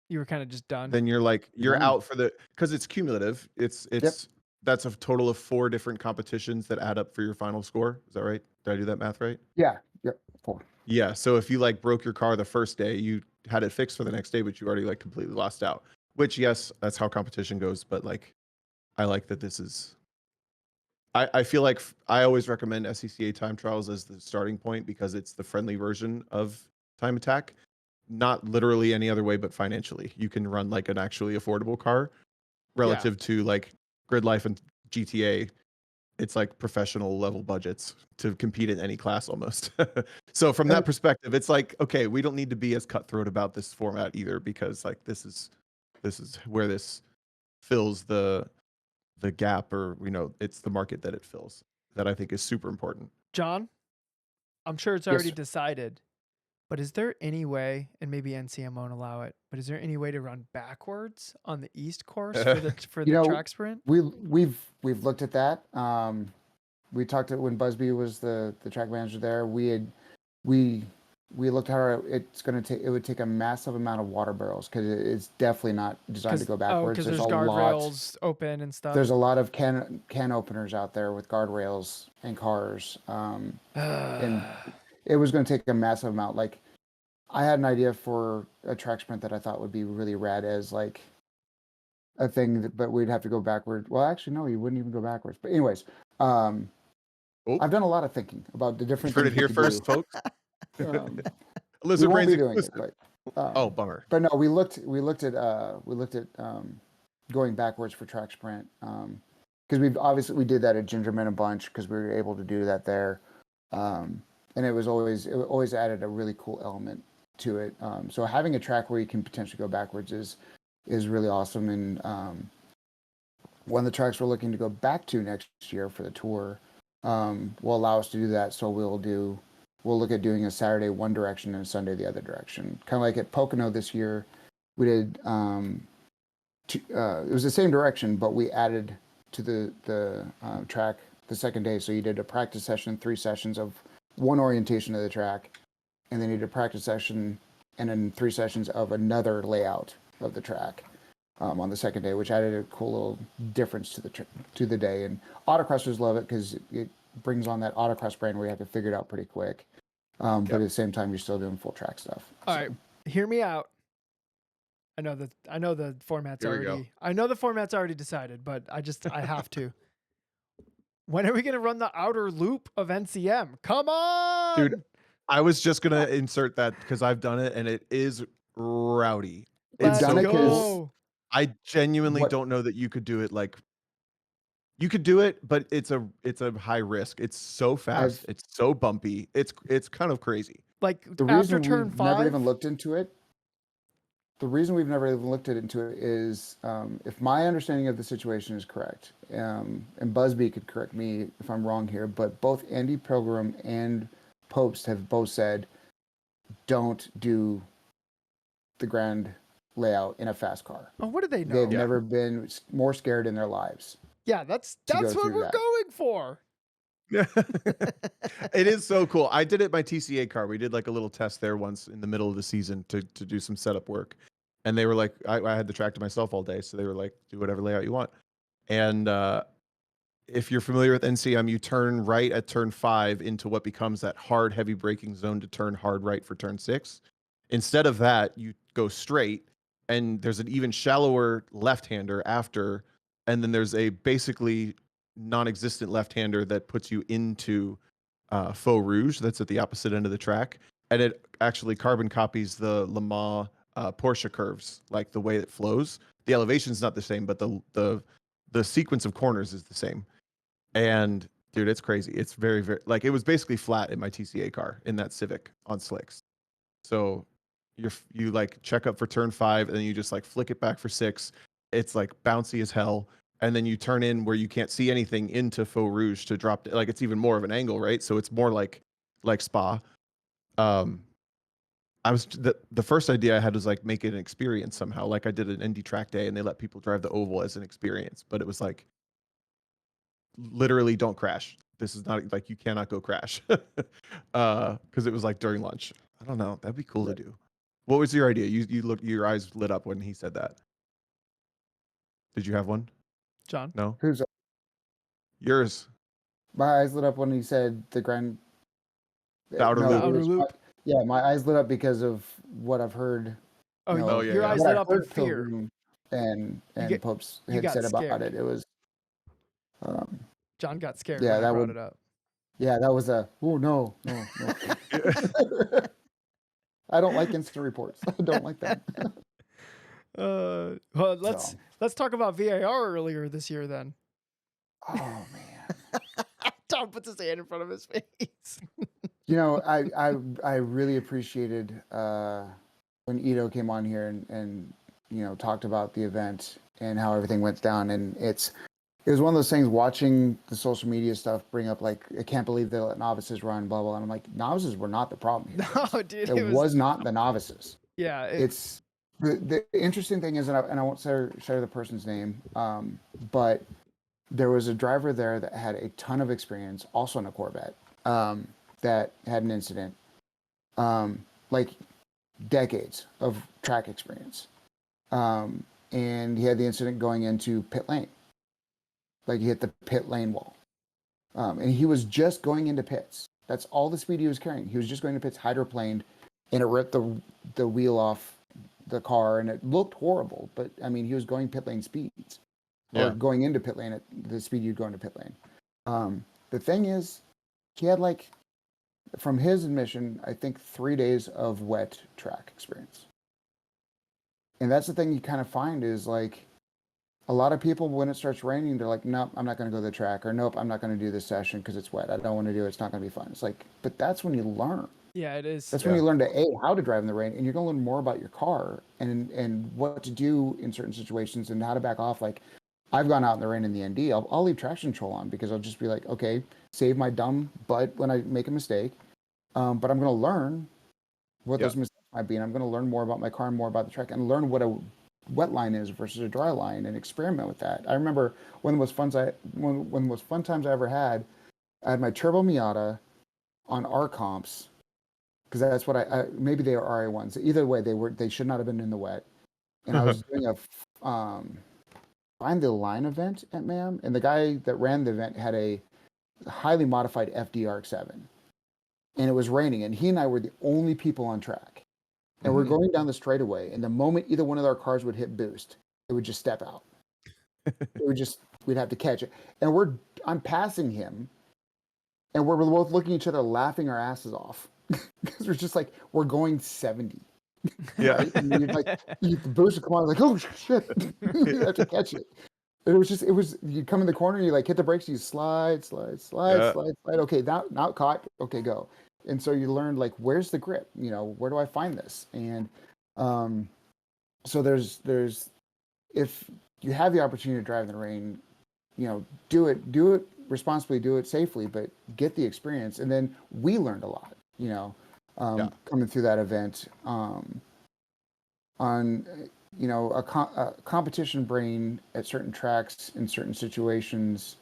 you were kind of just done. then you're out for because it's cumulative. That's a total of 4 different competitions that add up for your final score. Is that right? Did I do that math right? Yeah. Yep. 4. Yeah. So if you broke your car the first day, you had it fixed for the next day, but you already completely lost out. Which, yes, that's how competition goes. But I like that this is. I feel like I always recommend SCCA time trials as the starting point, because it's the friendly version of time attack. Not literally any other way, but financially, you can run an actually affordable car relative to Grid Life and GTA. It's professional level budgets to compete in any class almost. So from that perspective, it's okay, we don't need to be as cutthroat about this format either, because this is where this fills the gap, or it's the market that it fills, that I think is super important. John, I'm sure it's already decided, But is there any way, and maybe NCM won't allow it, but is there any way to run backwards on the East course for the track sprint? We've looked at that. We talked when Busby was the track manager there. We looked at how it's going to take. It would take a massive amount of water barrels because it's definitely not designed to go backwards. because there's guardrails open and stuff. There's a lot of can openers out there with guardrails and cars. And it was going to take a massive amount. Like, I had an idea for a track sprint that I thought would be really rad as like a thing, but we'd have to go backward. Well, actually, no, you wouldn't even go backwards. But anyways, I've done a lot of thinking about the different. Heard it here first, folks. Lizard brains exclusive. Oh, bummer. But no, we looked at going backwards for track sprint because we did that at Gingerman a bunch because we were able to do that there, and it always added a really cool element to it. So having a track where you can potentially go backwards is really awesome. And one of the tracks we're looking to go back to next year for the tour will allow us to do that. So we'll look at doing a Saturday one direction and a Sunday the other direction. Kind of like at Pocono this year, we did. It was the same direction, but we added to the track the second day. So you did a practice session, 3 sessions of one orientation of the track, and then you did a practice session and then 3 sessions of another layout of the track on the second day, which added a cool little difference to the day. And autocrossers love it because it brings on that autocross brain where you have to figure it out pretty quick. But at the same time, you're still doing full track stuff. All right, hear me out. I know the format's already decided, but I have to. When are we going to run the outer loop of NCM? Come on, dude. I was just going to insert that because I've done it and it is rowdy. Let's go. I genuinely don't know that you could do it. Like, you could do it, but it's a high risk. It's so fast. It's so bumpy. It's kind of crazy. Like, the after reason turn we've 5, never even looked into it. The reason we've never even looked into it is if my understanding of the situation is correct, and Busby could correct me if I'm wrong here, but both Andy Pilgrim and Popes have both said, don't do the grand layout in a fast car. Oh, what do they know? They've never been more scared in their lives. Yeah, that's what we're going for. It is so cool. I did it in my TCA car. We did like a little test there once in the middle of the season to do some setup work. And they were like, I had the track to myself all day. So they were like, do whatever layout you want. And if you're familiar with NCM, you turn right at turn 5 into what becomes that hard, heavy braking zone to turn hard right for turn 6. Instead of that, you go straight and there's an even shallower left-hander after. And then there's a basically non-existent left-hander that puts you into Faux Rouge. That's at the opposite end of the track. And it actually carbon copies the Le Mans Porsche curves, like the way it flows. The elevation's not the same, but the sequence of corners is the same. And dude, it's crazy. It's very, very, like, it was basically flat in my TCA car in that Civic on slicks. So you like check up for turn 5 and then you just like flick it back for 6. It's like bouncy as hell. And then you turn in where you can't see anything into Faux Rouge to drop, like, it's even more of an angle, right? So it's more like Spa. I was the first idea I had was like make it an experience somehow. Like I did an Indy track day and they let people drive the oval as an experience, but it was like literally don't crash. This is not like, you cannot go crash. Because it was like during lunch. I don't know. That'd be cool to do. What was your idea? You look, your eyes lit up when he said that. Did you have one? John? No. Who's Yours. my eyes lit up when he said the grand The outer loop. The outer loop. Yeah, my eyes lit up because of what I've heard. Oh, yeah, your yeah. eyes what lit I've up in heard fear. Pilgrim and Popes you had got said about scared. it. It was John got scared Yeah, when I that brought would- it up. yeah, that was a no. I don't like instant reports. I don't like that. Well, let's So. talk about VAR earlier this year then. Oh man. John puts his hand in front of his face. You know, I really appreciated when Ito came on here and talked about the event and how everything went down. And it's it was one of those things watching the social media stuff bring up like, I can't believe they let novices run, blah, blah. And I'm like, novices were not the problem here. No, dude, It was not the novices. yeah, It's the interesting thing is, and I won't share the person's name, but there was a driver there that had a ton of experience, also in a Corvette, that had an incident, like decades of track experience. And he had the incident going into pit lane. Like he hit the pit lane wall. And he was just going into pits. That's all the speed he was carrying. He was just going to pits, hydroplaned, and it ripped the wheel off the car, and it looked horrible. But I mean, he was going pit lane speeds, or going into pit lane at the speed you'd go into pit lane. The thing is, he had like, from his admission, I think 3 days of wet track experience. And that's the thing you kind of find is like, a lot of people, when it starts raining, they're like, nope, I'm not going to go to the track, or nope, I'm not going to do this session because it's wet. I don't want to do it. It's not going to be fun. It's like, but that's when you learn. yeah, it is. That's when you learn to how to drive in the rain, and you're going to learn more about your car and what to do in certain situations and how to back off. Like, I've gone out in the rain in the ND. I'll leave traction control on because I'll just be like, okay, save my dumb butt when I make a mistake. But I'm going to learn what those mistakes might be, and I'm going to learn more about my car and more about the track, and learn what a wet line is versus a dry line, and experiment with that. I remember one of the most fun times I ever had. I had my turbo Miata on R comps because that's what I maybe they were RA1s. Either way, they should not have been in the wet. And I was doing a find the line event at MAM, and the guy that ran the event had a highly modified FDR7, and it was raining, and he and I were the only people on track. And we're going down the straightaway, and the moment either one of our cars would hit boost, it would just step out. We'd have to catch it. And I'm passing him, and we're both looking at each other, laughing our asses off because we're just like, we're going 70. Yeah. Right? And the boost would come on, like, oh shit, you have to catch it. And it was you come in the corner, you like hit the brakes, you slide. Okay, now caught. Okay, go. And so you learn like, where's the grip? Where do I find this? And so there's if you have the opportunity to drive in the rain, do it responsibly, do it safely, but get the experience. And then we learned a lot, coming through that event on a competition brain at certain tracks in certain situations,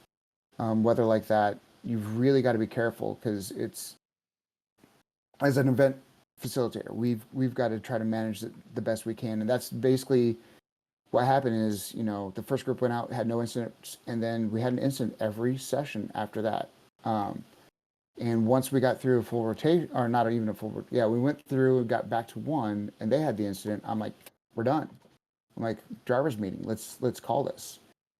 weather like that. You've really got to be careful because it's, as an event facilitator, we've got to try to manage it the best we can, and that's basically what happened. Is the first group went out, had no incidents, and then we had an incident every session after that. And once we got through a full rotation, or not even a full, we went through and got back to one, and they had the incident. I'm like, we're done. I'm like, drivers meeting. Let's call this,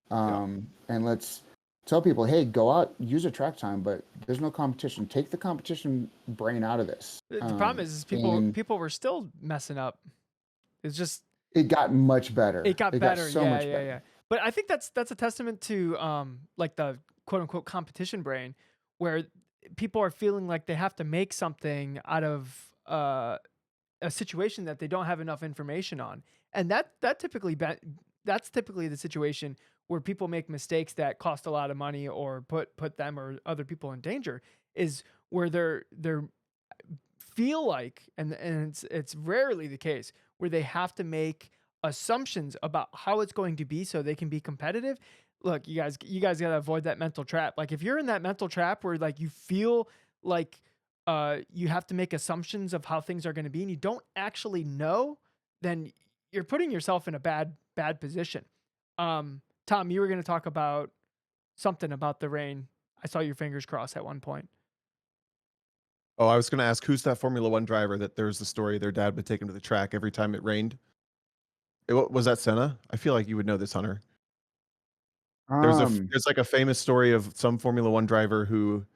and let's tell people, hey, go out, use a track time, but there's no competition. Take the competition brain out of this. The problem is people were still messing up. It's just, it got much better. It got better. Got so much better. Yeah. But I think that's a testament to like the quote unquote competition brain, where people are feeling like they have to make something out of a situation that they don't have enough information on, and that's typically the situation where people make mistakes that cost a lot of money or put them or other people in danger, is where they're feel like, and it's rarely the case, where they have to make assumptions about how it's going to be so they can be competitive. Look, you guys got to avoid that mental trap. Like, if you're in that mental trap where like you feel like you have to make assumptions of how things are going to be and you don't actually know, then you're putting yourself in a bad position. Tom, you were going to talk about something about the rain. I saw your fingers crossed at one point. Oh, I was going to ask, who's that Formula One driver that there's the story their dad would take him to the track every time it rained? Was that Senna? I feel like you would know this, Hunter. There's like a famous story of some Formula One driver who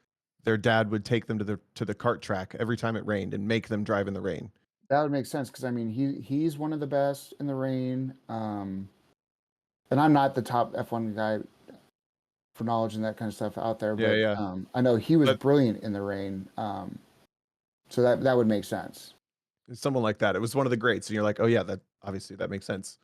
their dad would take them to the kart track every time it rained and make them drive in the rain. That would make sense because I mean he's one of the best in the rain. And I'm not the top F1 guy for knowledge and that kind of stuff out there, but I know he was brilliant in the rain. So that would make sense. Someone like that. It was one of the greats, and you're like, oh yeah, that obviously that makes sense.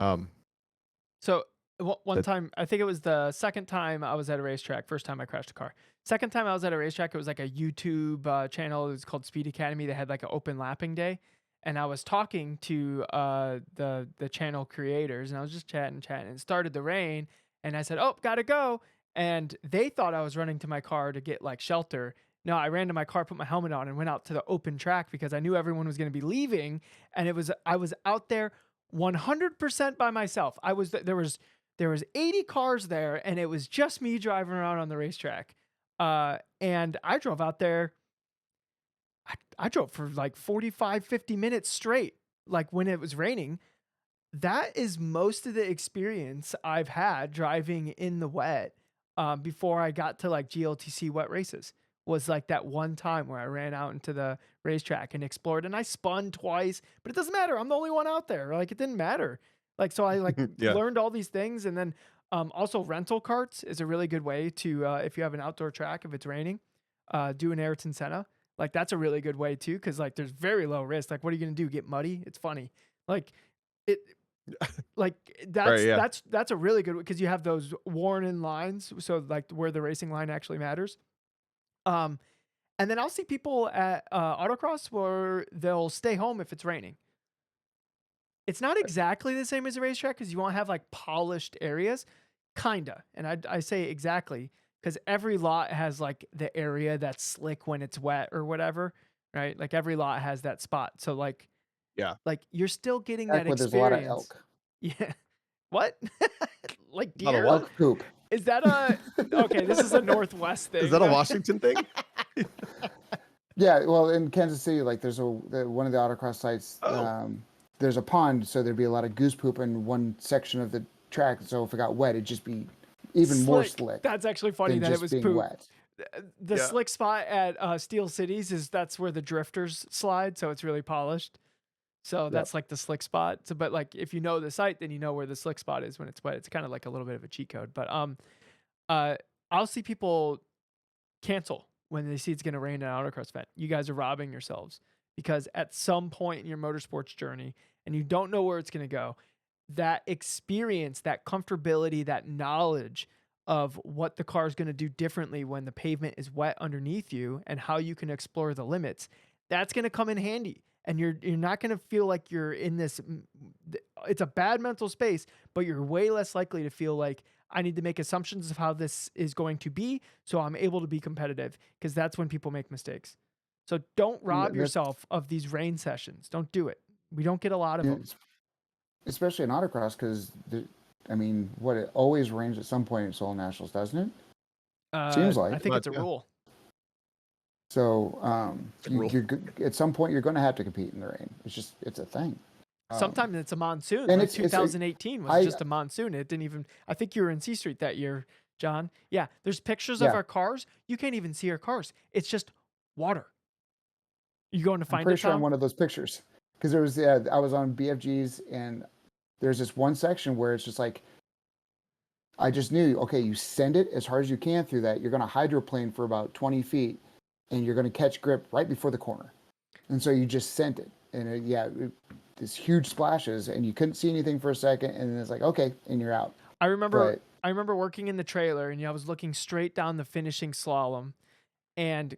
So One time, I think it was the second time I was at a racetrack. First time I crashed a car. Second time I was at a racetrack, it was like a YouTube channel. It was called Speed Academy. They had like an open lapping day, and I was talking to the channel creators, and I was just chatting. And it started to rain, and I said, "Oh, gotta go." And they thought I was running to my car to get like shelter. No, I ran to my car, put my helmet on, and went out to the open track because I knew everyone was going to be leaving, and I was out there 100% by myself. There was 80 cars there, and it was just me driving around on the racetrack. And I drove out there. I drove for like 45, 50 minutes straight, like when it was raining. That is most of the experience I've had driving in the wet before I got to like GLTC wet races. Was like that one time where I ran out into the racetrack and explored, and I spun twice, but it doesn't matter. I'm the only one out there. Like it didn't matter. Like so, I like Yeah. learned all these things, and then also rental carts is a really good way to if you have an outdoor track if it's raining, do an Ayrton Senna. Like that's a really good way too, because like there's very low risk. Like what are you gonna do? Get muddy? It's funny. Like it like Right. Yeah. that's a really good because you have those worn in lines, so like where the racing line actually matters. Um, and then I'll see people at autocross where they'll stay home if it's raining. It's not exactly the same as a racetrack because you won't have like polished areas, kinda. And I say exactly because every lot has like the area that's slick when it's wet or whatever, right? Like every lot has that spot. So Yeah. like you're still getting Back that where there's a lot of experience. elk. Yeah. What? Like Not a deer? what? Elk poop. Is that a okay? This is a Northwest thing. Is that a Washington thing? Yeah, well, in Kansas City, like there's one of the autocross sites. Oh. There's a pond, so there'd be a lot of goose poop in one section of the track. So if it got wet, it'd just be even more slick That's actually funny than that it just was being poop. wet. The Yeah. slick spot at Steel Cities is that's where the drifters slide, so it's really polished. So Yep. that's like the slick spot. So, but like if you know the site, then you know where the slick spot is when it's wet. It's kind of like a little bit of a cheat code. But uh, I'll see people cancel when they see it's going to rain at an autocross event. You guys are robbing yourselves because at some point in your motorsports journey, and you don't know where it's going to go, that experience, that comfortability, that knowledge of what the car is going to do differently when the pavement is wet underneath you and how you can explore the limits, that's going to come in handy. And you're not going to feel like you're in this it's a bad mental space, but you're way less likely to feel like I need to make assumptions of how this is going to be so I'm able to be competitive, because that's when people make mistakes. So don't rob That's yourself of these rain sessions. Don't do it. We don't get a lot of them. especially in autocross because I mean, what it always rains at some point in Seoul Nationals, doesn't it? Seems like. I think it's a Yeah. rule. So Rule. at some point you're going to have to compete in the rain. It's a thing. Sometimes it's a monsoon. and Like it's 2018 was just a monsoon. It didn't even. I think you were in C Street that year, John. Yeah, there's pictures of Yeah. our cars. You can't even see our cars. It's just water. You going to I'm find pretty it, sure Tom? on one of those pictures because there was I was on BFGs and there's this one section where it's just like I just knew, okay, you send it as hard as you can through that. You're going to hydroplane for about 20 feet and you're going to catch grip right before the corner. And so you just sent it. And this huge splashes and you couldn't see anything for a second. And then it's like, okay, and you're out. I remember working in the trailer, and I was looking straight down the finishing slalom, and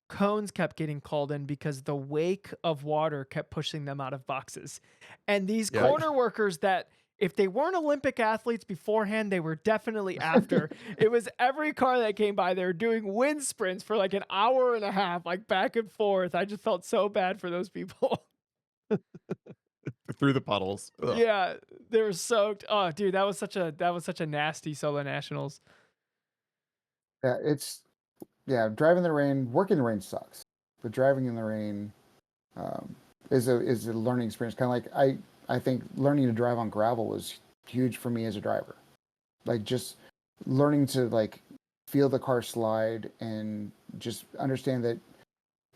cones kept getting called in because the wake of water kept pushing them out of boxes. And these Yeah. corner workers that if they weren't Olympic athletes beforehand, they were definitely after. It was every car that came by, they were doing wind sprints for like an hour and a half, like back and forth. I just felt so bad for those people. Through the puddles. Ugh. Yeah, they were soaked. Oh, dude, that was such a nasty solo nationals. Driving in the rain, working in the rain sucks. But driving in the rain is a learning experience. Kind of like I think learning to drive on gravel was huge for me as a driver. Like just learning to like feel the car slide and just understand that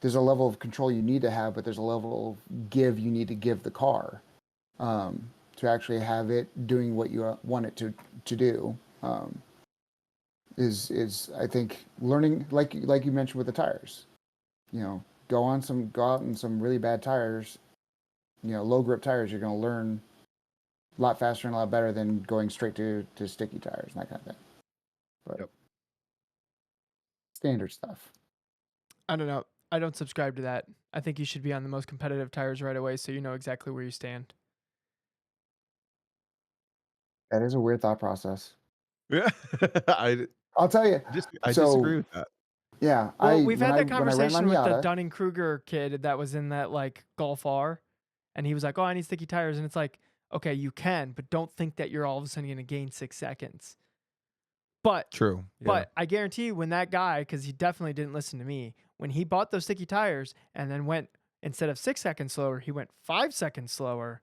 there's a level of control you need to have, but there's a level of give you need to give the car to actually have it doing what you want it to do. Is I think learning like you mentioned with the tires. You know, go out in some really bad tires. You know, low grip tires. You're going to learn a lot faster and a lot better than going straight to sticky tires and that kind of thing. But Yep. standard stuff. I don't know. I don't subscribe to that. I think you should be on the most competitive tires right away so you know exactly where you stand. That is a weird thought process. Yeah. I I'll tell you. I So disagree with that. yeah, Well, we've had that when I ran my conversation with the Miata, Dunning-Kruger kid that was in that like Golf R, and he was like, "Oh, I need sticky tires," and it's like, okay, you can, but don't think that you're all of a sudden going to gain 6 seconds. But True. Yeah. But I guarantee you when that guy, because he definitely didn't listen to me, when he bought those sticky tires and then went, instead of 6 seconds slower, he went 5 seconds slower,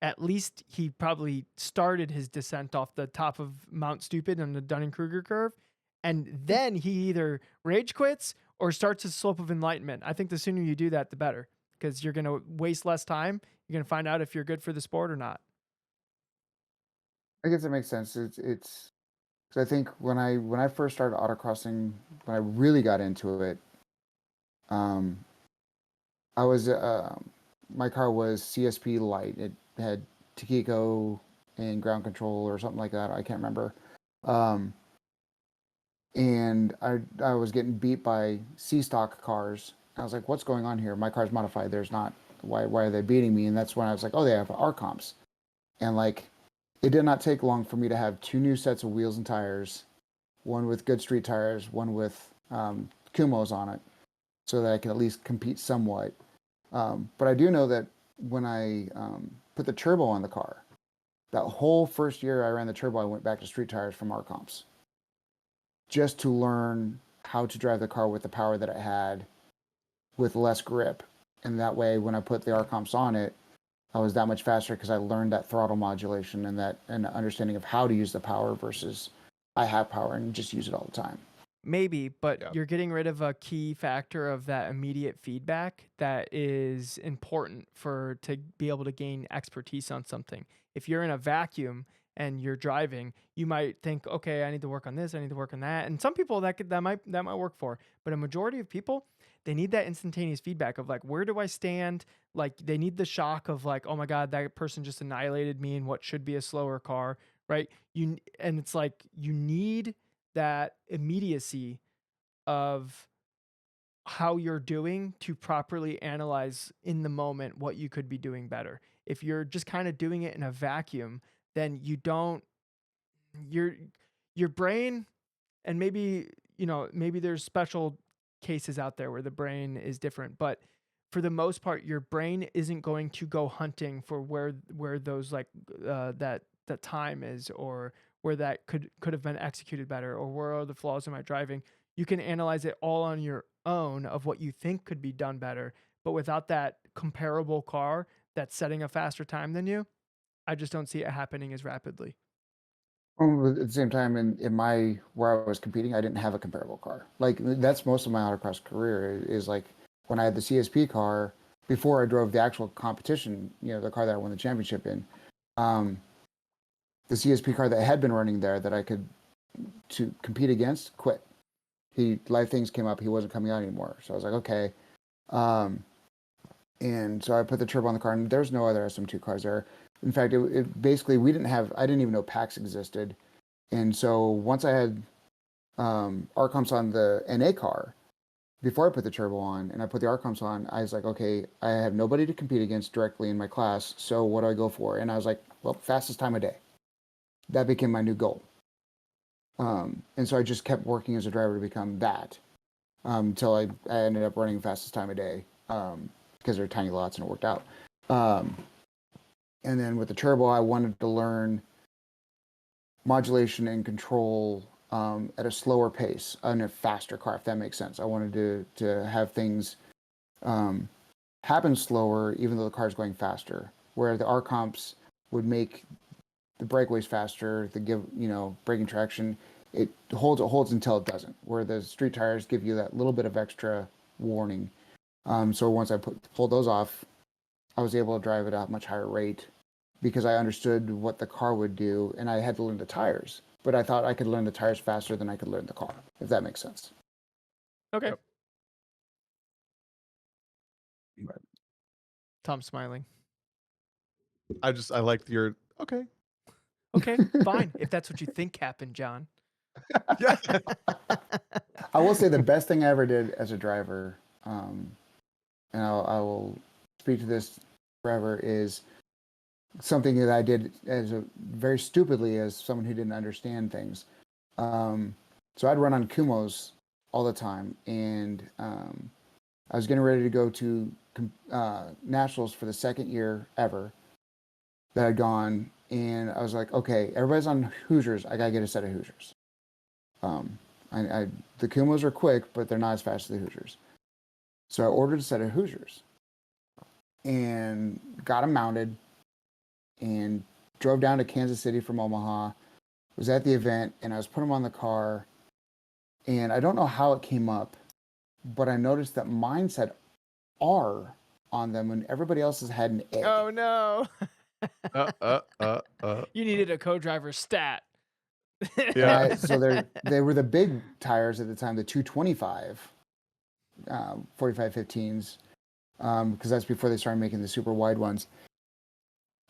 at least he probably started his descent off the top of Mount Stupid on the Dunning-Kruger curve. And then he either rage quits or starts his slope of enlightenment. I think the sooner you do that, the better, because you're going to waste less time. You're going to find out if you're good for the sport or not. I guess it makes sense. It's so I think when I first started autocrossing, when I really got into it, um, I was my car was CSP light. It had Takiko and ground control or something like that. I can't remember. Um, and I was getting beat by C stock cars. I was like, what's going on here? My car's modified. There's not. Why are they beating me? And that's when I was like, oh, they have R comps. And like, it did not take long for me to have 2 new sets of wheels and tires, one with good street tires, one with Kumos on it, so that I can at least compete somewhat. But I do know that when I put the turbo on the car, that whole first year I ran the turbo, I went back to street tires from R comps just to learn how to drive the car with the power that it had with less grip. And that way, when I put the R comps on it, I was that much faster because I learned that throttle modulation and that and understanding of how to use the power versus I have power and just use it all the time. Maybe, but Yeah. you're getting rid of a key factor of that immediate feedback that is important for to be able to gain expertise on something. If you're in a vacuum and you're driving, you might think, okay, I need to work on this, I need to work on that. And some people that might work for, but a majority of people, they need that instantaneous feedback of like, where do I stand? Like they need the shock of like, oh my God, that person just annihilated me in what should be a slower car, right? And it's like you need that immediacy of how you're doing to properly analyze in the moment what you could be doing better. If you're just kind of doing it in a vacuum, then you don't your brain, and maybe, maybe there's special cases out there where the brain is different, but for the most part your brain isn't going to go hunting for where those like that time is, or where that could have been executed better, or where are the flaws in my driving. You can analyze it all on your own of what you think could be done better, but without that comparable car that's setting a faster time than you, I just don't see it happening as rapidly. At the same time, in my where I was competing, I didn't have a comparable car. Like that's most of my autocross career is like when I had the CSP car before I drove the actual competition. The car that I won the championship in. Um, the CSP car that had been running there that I could to compete against quit. Life things came up. He wasn't coming out anymore. So I was like, okay. And so I put the turbo on the car, and there's no other SM2 cars there. In fact, it basically I didn't even know PACs existed. And so once I had R comps on the NA car, before I put the turbo on and I put the R comps on, I was like, okay, I have nobody to compete against directly in my class. So what do I go for? And I was like, well, fastest time of day. That became my new goal. And so I just kept working as a driver to become that until I ended up running fastest time of day because they're tiny lots and it worked out. And then with the turbo, I wanted to learn modulation and control at a slower pace on a faster car, if that makes sense. I wanted to have things happen slower, even though the car's going faster, where the R comps would make the breakaways faster, the braking traction. It holds until it doesn't, where the street tires give you that little bit of extra warning. So once I pulled those off, I was able to drive it at a much higher rate because I understood what the car would do, and I had to learn the tires. But I thought I could learn the tires faster than I could learn the car, if that makes sense. Okay. Yep. Tom's smiling. I liked your Okay. Okay, fine. If that's what you think happened, John. Yeah. I will say the best thing I ever did as a driver, and I will speak to this forever, is something that I did very stupidly as someone who didn't understand things. So I'd run on Kumos all the time, and I was getting ready to go to nationals for the second year ever that I'd gone, and I was like, okay, everybody's on Hoosiers. I gotta get a set of Hoosiers. Um, the Kumos are quick, but they're not as fast as the Hoosiers. So I ordered a set of Hoosiers and got them mounted and drove down to Kansas City from Omaha. Was at the event and I was putting them on the car, and I don't know how it came up, but I noticed that mine said R on them and everybody else's had an egg. Oh no. uh. You needed a co-driver stat. Yeah. So they were the big tires at the time, the 225 4515s, because that's before they started making the super wide ones.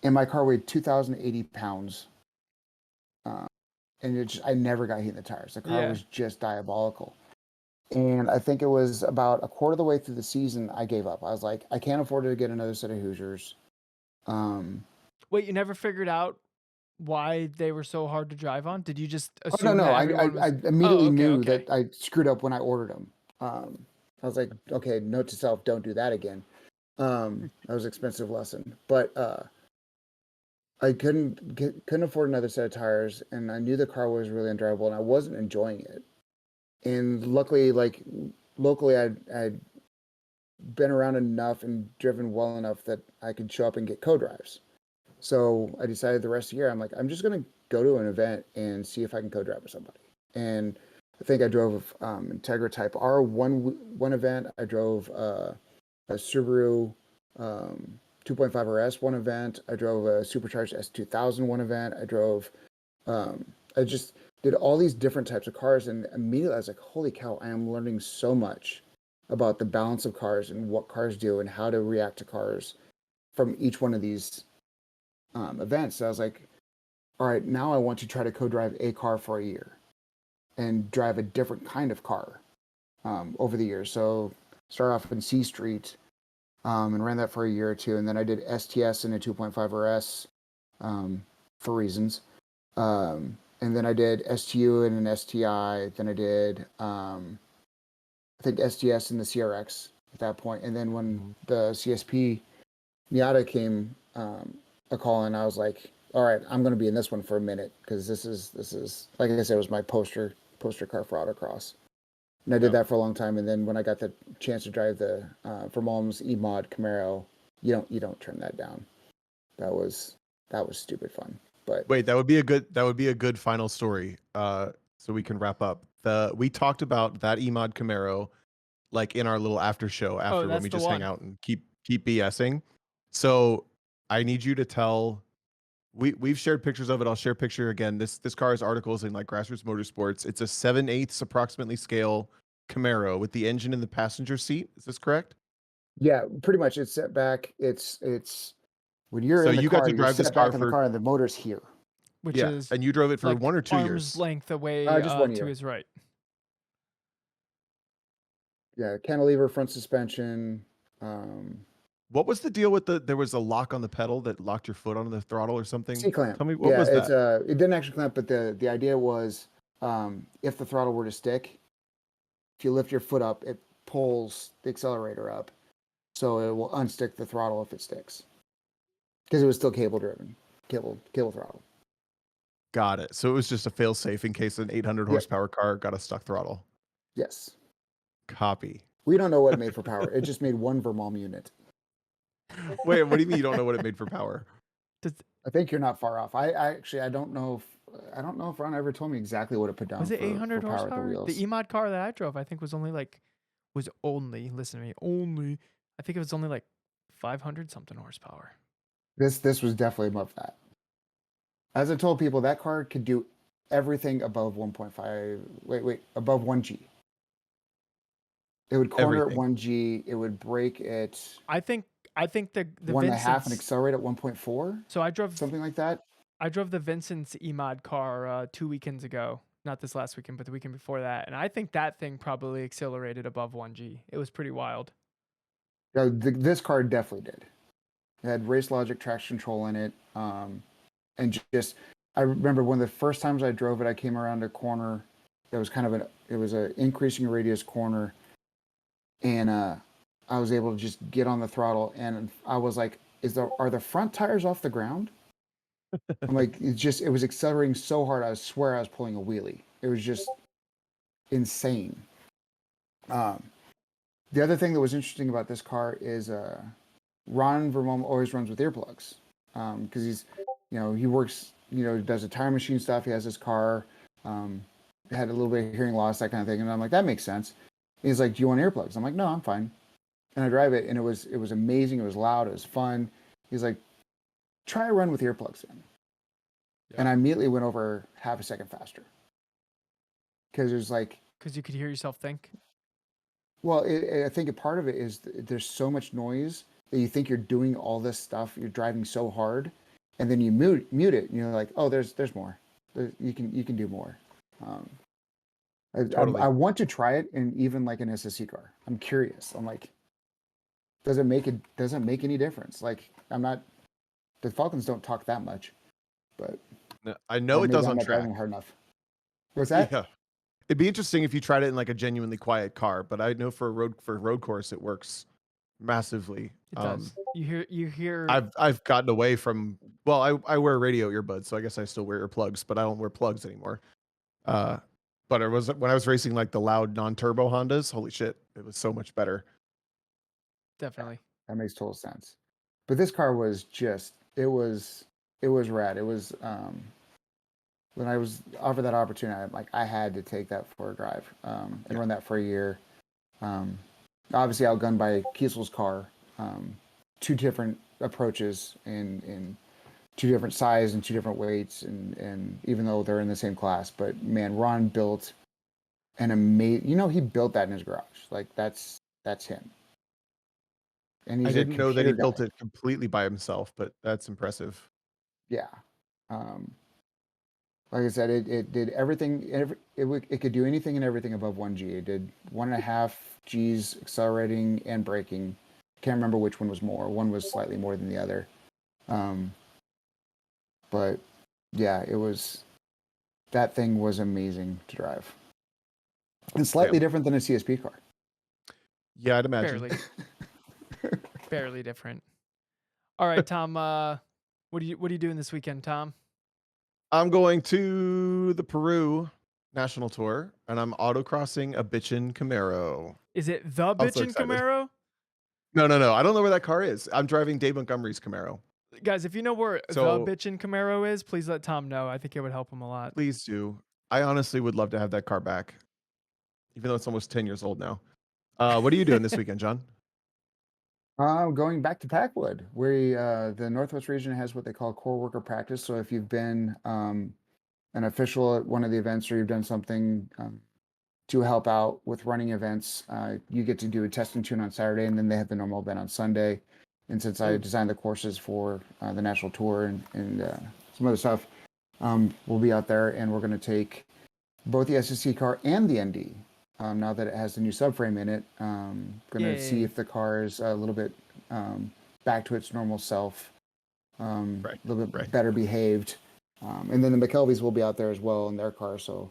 And my car weighed 2,080 pounds. And I never got hit in the tires. The car was just diabolical. And I think it was about a quarter of the way through the season, I gave up. I was like, I can't afford to get another set of Hoosiers. Wait, you never figured out why they were so hard to drive on? Did you just assume Oh, no. that I everyone was... immediately knew okay. that I screwed up when I ordered them. I was like, okay, note to self, don't do that again. That was an expensive lesson. But I couldn't afford another set of tires, and I knew the car was really undrivable, and I wasn't enjoying it. And luckily, like locally, I'd been around enough and driven well enough that I could show up and get co-drives. So I decided the rest of the year, I'm like, I'm just gonna go to an event and see if I can co-drive with somebody. And I think I drove Integra Type R one event. I drove a Subaru 2.5 RS one event. I drove a supercharged S2000 one event. I just did all these different types of cars, and immediately I was like, holy cow, I am learning so much about the balance of cars and what cars do and how to react to cars from each one of these events. So I was like, all right, now I want to try to co-drive a car for a year and drive a different kind of car over the years. So started off in C Street and ran that for a year or two. And then I did STS in a 2.5 RS for reasons. And then I did STU and an STI. Then I did, I think, STS in the CRX at that point. And then when the CSP Miata came a call in, I was like, all right, I'm going to be in this one for a minute, because this is like I said, it was my poster car for autocross. And I did that for a long time. And then when I got the chance to drive the Vermalm's E-Mod Camaro, you don't turn that down. That was stupid fun. But Wait, that would be a good final story. So we can wrap up. We talked about that E-Mod Camaro like in our little after show after when that's we the just hang one. out and keep BSing. So I need you to tell. We've shared pictures of it. I'll share a picture again. This car has articles in like Grassroots Motorsports. It's a 7/8 approximately scale Camaro with the engine in the passenger seat. Is this correct? yeah, pretty much it's set back. It's when you're So in the you got car, to you're drive this set car back in the for car and the motor's here. Which yeah, is and you drove it for like 1 or 2 arm's years. length away Just 1 to year. his right. Yeah, cantilever front suspension. What was the deal with there was a lock on the pedal that locked your foot onto the throttle or something? C-clamp. Tell me, what Yeah, was it's that? it didn't actually clamp, but the idea was if the throttle were to stick, if you lift your foot up, it pulls the accelerator up, so it will unstick the throttle if it sticks, because it was still cable driven, cable throttle. Got it. So it was just a fail safe in case an 800 Yep. horsepower car got a stuck throttle. Yes. Copy. We don't know what it made for power. It just made one Vermalm unit. Wait, what do you mean you don't know what it made for power? I think you're not far off. I don't know if Ron ever told me exactly what it put down Was it for 800 power at the horsepower? wheels. The E-Mod car that I drove, I think was only listen to me, only, I think it was only like 500 something horsepower. This was definitely above that. As I told people, that car could do everything above 1.5. Wait, above 1G. It would corner Everything. at 1G. It would brake at I think the 1.5 and Vincent's, accelerate at 1.4. so I drove something like that. I drove the Vincent's E-Mod car 2 weekends ago. Not this last weekend, but the weekend before that. And I think that thing probably accelerated above 1G. It was pretty wild. This car definitely did. It had race logic traction control in it. And just, I remember one of the first times I drove it, I came around a corner that was it was an increasing radius corner. And I was able to just get on the throttle. And I was like, are the front tires off the ground? I'm like, it was accelerating so hard. I swear I was pulling a wheelie. It was just insane. The other thing that was interesting about this car is Ron Vermont always runs with earplugs because he works, does the tire machine stuff. He has his car, had a little bit of hearing loss, that kind of thing. And I'm like, that makes sense. He's like, do you want earplugs? I'm like, no, I'm fine. And I drive it, and it was amazing. It was loud. It was fun. He's like, try a run with earplugs in. Yeah. And I immediately went over half a second faster. Because it was like... Because you could hear yourself think? Well, I think a part of it is there's so much noise that you think you're doing all this stuff. You're driving so hard, and then you mute it, and you're like, oh, there's more. You can do more. Totally. I want to try it in even like an SSC car. I'm curious. I'm like, does it make any difference? Like, the Falcons don't talk that much, but I know it does on track. Driving hard enough. What's that? Yeah. It'd be interesting if you tried it in like a genuinely quiet car, but I know for road course it works massively. It does. You hear. I've gotten away from. Well, I wear radio earbuds, so I guess I still wear earplugs, but I don't wear plugs anymore. But it was when I was racing like the loud non-turbo Hondas. Holy shit, it was so much better. Definitely. That makes total sense. But this car was just it was rad. It was when I was offered that opportunity, I had to take that for a drive and run that for a year. Obviously outgunned by Kiesel's car. Two different approaches in two different size and two different weights, and even though they're in the same class, but man, Ron built an amazing. He built that in his garage. Like that's him. And I didn't know that he built it completely by himself, but that's impressive. Yeah. Like I said, it did everything. It could do anything and everything above 1G. It did 1.5 Gs accelerating and braking. Can't remember which one was more. One was slightly more than the other. But yeah, that thing was amazing to drive. And slightly different than a CSP car. Yeah, I'd imagine. Barely different. All right, Tom, what are you doing this weekend, Tom? I'm going to the Peru National Tour, and I'm autocrossing a bitchin' Camaro. Is it the bitchin' Camaro? No. I don't know where that car is. I'm driving Dave Montgomery's Camaro. Guys, if you know where the bitchin' Camaro is, please let Tom know. I think it would help him a lot. Please do. I honestly would love to have that car back, even though it's almost 10 years old now. What are you doing this weekend, John? Going back to Packwood, where the Northwest region has what they call core worker practice. So if you've been an official at one of the events or you've done something to help out with running events, you get to do a test and tune on Saturday, and then they have the normal event on Sunday. And since I designed the courses for the national tour and some other stuff, we'll be out there, and we're going to take both the SSC car and the ND. Now that it has the new subframe in it, going to see if the car is a little bit back to its normal self, a little bit better behaved. And then the McKelveys will be out there as well in their car, so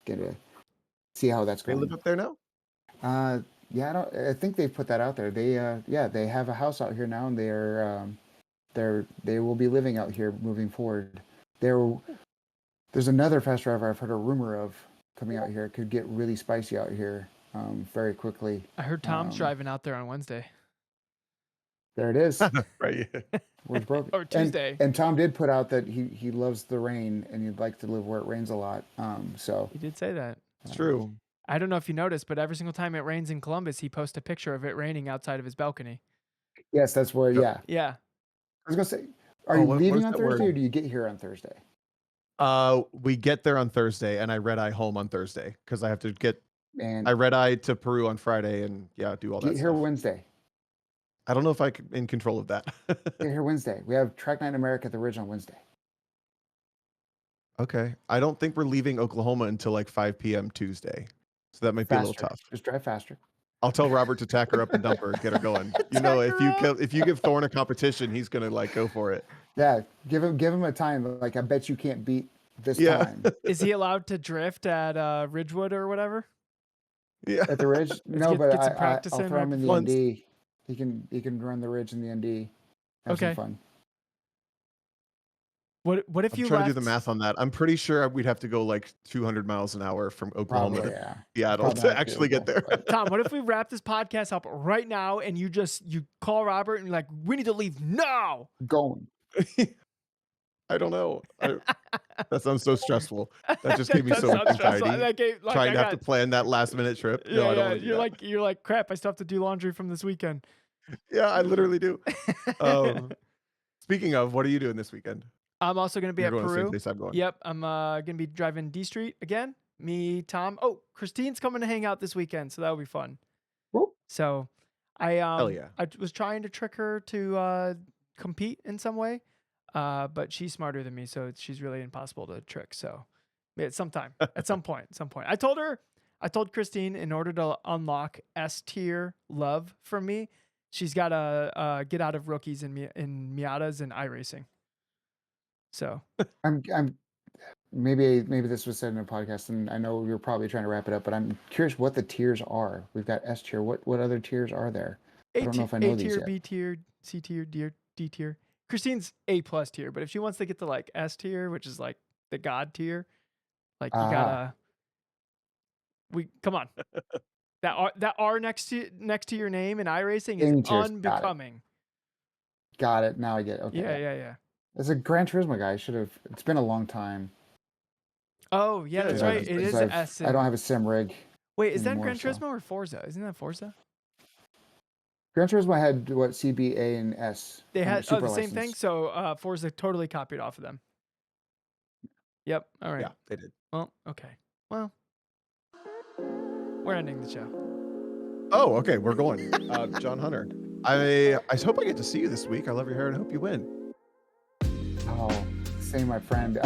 get to see how that's going. They live up there now? Yeah, I think they've put that out there. They they have a house out here now, and they will be living out here moving forward. There's another fast driver I've heard a rumor of coming out here. It could get really spicy out here very quickly. I heard Tom's driving out there on Wednesday. There it is. Right. Where's broken? Or Tuesday. And Tom did put out that he loves the rain and he'd like to live where it rains a lot. So he did say that. It's true. I don't know if you noticed, but every single time it rains in Columbus, he posts a picture of it raining outside of his balcony. Yes, that's where. Yeah. Yeah. I was gonna say, are you leaving on Thursday, or do you get here on Thursday? We get there on Thursday, and I red eye home on Thursday because I have to get. I red eye to Peru on Friday, and do all that. Get here Wednesday. I don't know if I'm in control of that. Get here Wednesday. We have Track Night in America at the Ridge on Wednesday. Okay. I don't think we're leaving Oklahoma until like 5 p.m. Tuesday. So that might be a little Faster. tough. Just drive faster. I'll tell Robert to tack her up and dump her and get her going. You know, Tack her up. if you give Thorne a competition, he's gonna like go for it. Yeah, give him a time. Like I bet you can't beat this Yeah. time Is he allowed to drift at Ridgewood or whatever? Yeah. at the ridge. No, but get some practice I'll in throw right him in the before- ND. He can run the ridge in the ND. Have Okay. some fun. What if I'm you trying left? to do the math on that. I'm pretty sure we'd have to go like 200 miles an hour from Oklahoma Probably, to yeah. Seattle Probably to not actually get there. doable, but- Tom, what if we wrap this podcast up right now and you call Robert and you're like, we need to leave now? Going. I don't know. That sounds so stressful. That just gave me That so sounds much stressful. anxiety. That gave, like, Trying I to have got- to plan that last minute trip. Yeah, No, I don't yeah. want to do You're that. you're like, crap, I still have to do laundry from this weekend. Yeah, I literally do. Speaking of, what are you doing this weekend? I'm also gonna be You're at going to the same Peru. place I'm going. Yep, I'm gonna be driving D Street again. Me, Tom. Oh, Christine's coming to hang out this weekend, so that'll be fun. Whoop. So, I Hell yeah. I was trying to trick her to compete in some way, but she's smarter than me, so she's really impossible to trick. So, at some point, at some point, I told Christine in order to unlock S tier love from me, she's got to get out of rookies in Miatas and iRacing. So I'm maybe this was said in a podcast, and I know you're probably trying to wrap it up, but I'm curious what the tiers are. We've got S tier. What other tiers are there? I don't know if I know A these tier, yet. B tier, C tier, D tier. Christine's A+ tier, but if she wants to get to like S tier, which is like the God tier, like you gotta. Come on. That R next to your name in iRacing is Gaming tiers, got it. unbecoming. Got it. Now I get it. Okay. Yeah. As a Gran Turismo guy, I should have. It's been a long time. Oh yeah, that's Yeah, right. It Because is I've- S. I don't have a sim rig. Wait, is that anymore, Gran so. Turismo or Forza? Isn't that Forza? Gran Turismo had what CB, A, and S. They had super the same thing. license. So Forza totally copied off of them. Yep. All right. Yeah, they did. Well, okay. Well, we're ending the show. Oh, okay. We're going. John Hunter. I hope I get to see you this week. I love your hair and I hope you win. Oh, same, my friend.